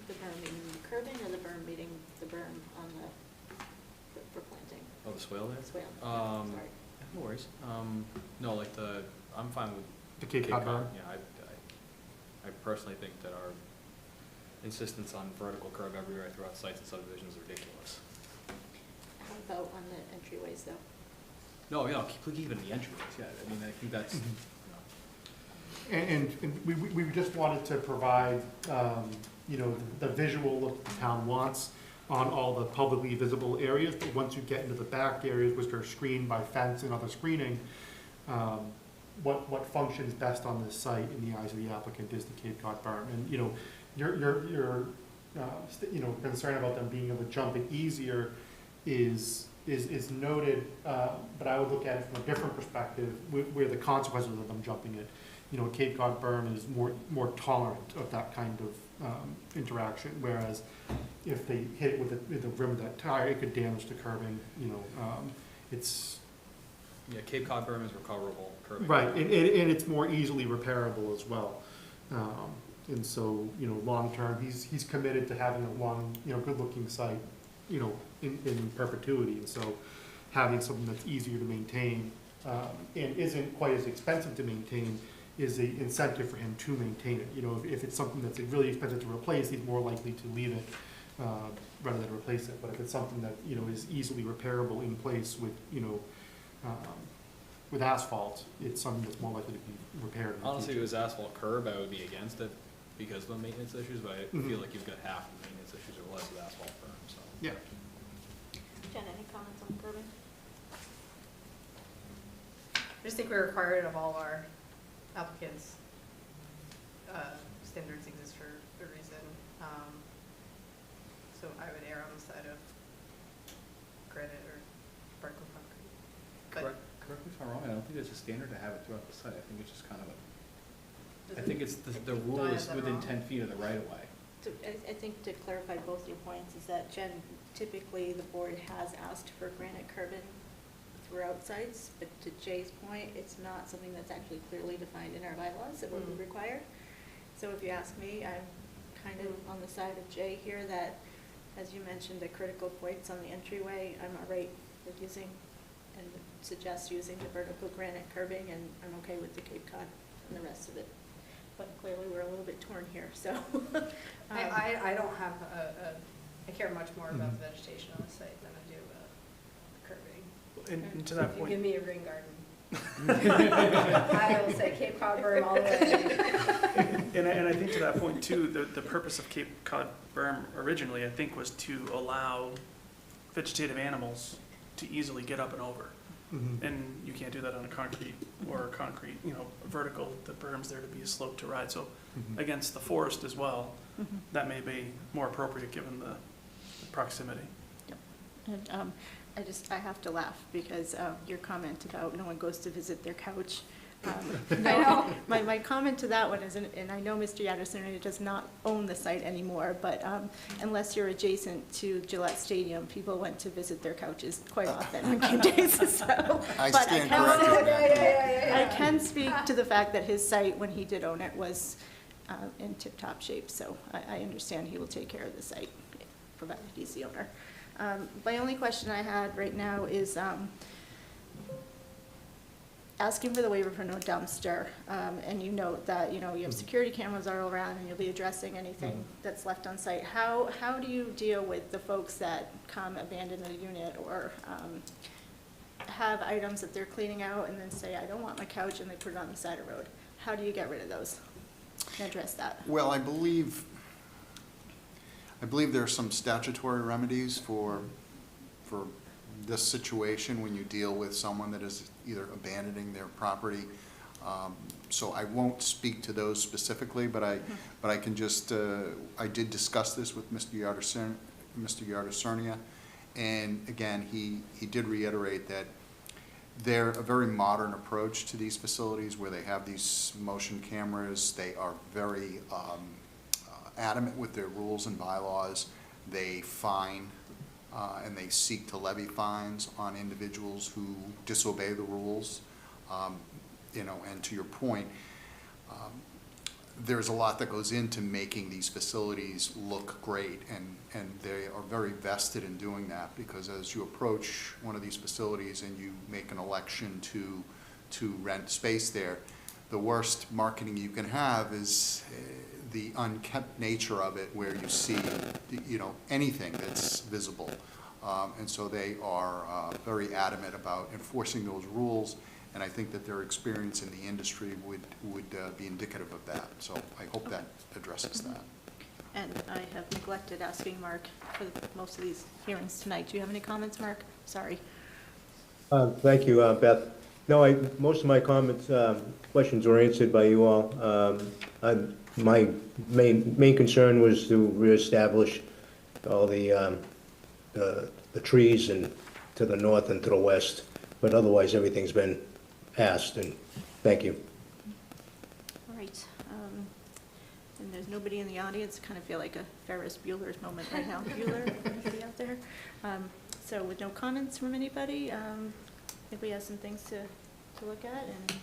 The berm meeting the curbing or the berm meeting the berm on for planting? Oh, the swale there? Swale, sorry. No worries. No, like I'm fine with The Cape Cod berm? Yeah, I personally think that our insistence on vertical curb everywhere throughout sites and subdivisions is ridiculous. How about on the entryways though? No, yeah, keep it in the entryways, yeah. I mean, I think that's, And we just wanted to provide, you know, the visual look the town wants on all the publicly visible areas, but once you get into the back areas, which are screened by fence and other screening, what functions best on this site in the eyes of the applicant is the Cape Cod berm. And, you know, your you know, concern about them being able to jump it easier is noted, but I would look at it from a different perspective, where the consequences of them jumping it. you know, a Cape Cod berm is more tolerant of that kind of interaction, whereas if they hit it with the rim of that tire, it could damage the curbing, you know, it's. Yeah, Cape Cod berm is recoverable curbing. Right, and it's more easily repairable as well. And so, you know, long-term, he's committed to having a long, you know, good-looking site, you know, in perpetuity. And so having something that's easier to maintain and isn't quite as expensive to maintain is an incentive for him to maintain it. You know, if it's something that's really expensive to replace, he's more likely to leave it rather than replace it. But if it's something that, you know, is easily repairable in place with, you know, with asphalt, it's something that's more likely to be repaired. Honestly, if it was asphalt curb, I would be against it because of the maintenance issues, but I feel like you've got half the maintenance issues or less with asphalt berm, so. Yeah. Jen, any comments on curbing? I just think we require it of all our applicants. Standards exist for a reason. So I would err on the side of granite or sparkle concrete. But Correct me if I'm wrong, I don't think it's a standard to have it throughout the site, I think it's just kind of I think it's, the rule is within 10 feet of the right of way. I think to clarify both your points is that, Jen, typically the board has asked for granite curbing throughout sites, but to Jay's point, it's not something that's actually clearly defined in our bylaws that would be required. So if you ask me, I'm kind of on the side of Jay here that, as you mentioned, the critical points on the entryway, I'm all right with using and suggest using the vertical granite curbing, and I'm okay with the Cape Cod and the rest of it. But clearly, we're a little bit torn here, so. I don't have I care much more about the vegetation on the site than I do the curbing. And to that If point. you give me a rain garden, I will say Cape Cod berm all the way. And I think to that point too, the purpose of Cape Cod berm originally, I think, was to allow vegetative animals to easily get up and over. And you can't do that on a concrete, you know, vertical. The berm's there to be a slope to ride. So against the forest as well, that may be more appropriate given the proximity. Yep. And I have to laugh because your comment about no one goes to visit their couch. I know. My comment to that one is, and I know Mr. Yaderson does not own the site anymore, but unless you're adjacent to Gillette Stadium, people went to visit their couches quite often on game days. So, I but stand corrected. I can speak to the fact that his site, when he did own it, was in tip-top shape. So I understand he will take care of the site, provided he's the owner. My only question I had right now is asking for the waiver for no dumpster, and you note that, you know, you have security cameras all around and you'll be addressing anything that's left on site. How do you deal with the folks that come abandon a unit or have items that they're cleaning out and then say, I don't want my couch, and they put it on the side of the road? How do you get rid of those and address that? Well, I believe there are some statutory remedies for this situation when you deal with someone that is either abandoning their property. So I won't speak to those specifically, but I can just, I did discuss this with Mr. Yardisarnia, and again, he did reiterate that they're a very modern approach to these facilities where they have these motion cameras. They are very adamant with their rules and bylaws. They fine and they seek to levy fines on individuals who disobey the rules. You know, and to your point, there's a lot that goes into making these facilities look great, and they are very vested in doing that, because as you approach one of these facilities and you make an election to rent space there, the worst marketing you can have is the unkempt nature of it, where you see, you know, anything that's visible. And so they are very adamant about enforcing those rules, and I think that their experience in the industry would be indicative of that. So I hope that addresses that. And I have neglected asking Mark for most of these hearings tonight. Do you have any comments, Mark? Sorry. Thank you, Beth. No, most of my comments, questions were answered by you all. My main concern was to reestablish all the trees and to the north and to the west, but otherwise everything's been asked, and thank you. And there's nobody in the audience, kind of feel like a Ferris Bueller's moment right now. Bueller, anybody out there? So with no comments from anybody, I think we have some things to look at, and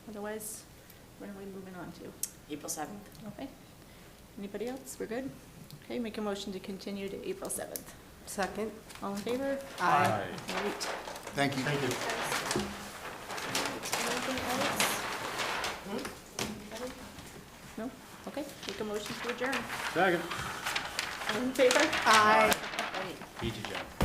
otherwise, when are we moving on to? April 7th. Okay. Anybody else? We're good? Okay, make a motion to continue to April 7th. Second. All in favor? Aye. Great. Thank you. Thank you. Anything else? Anybody? No? Okay, make a motion to adjourn. Second. All in favor? Aye. Great. Beat you, Jen.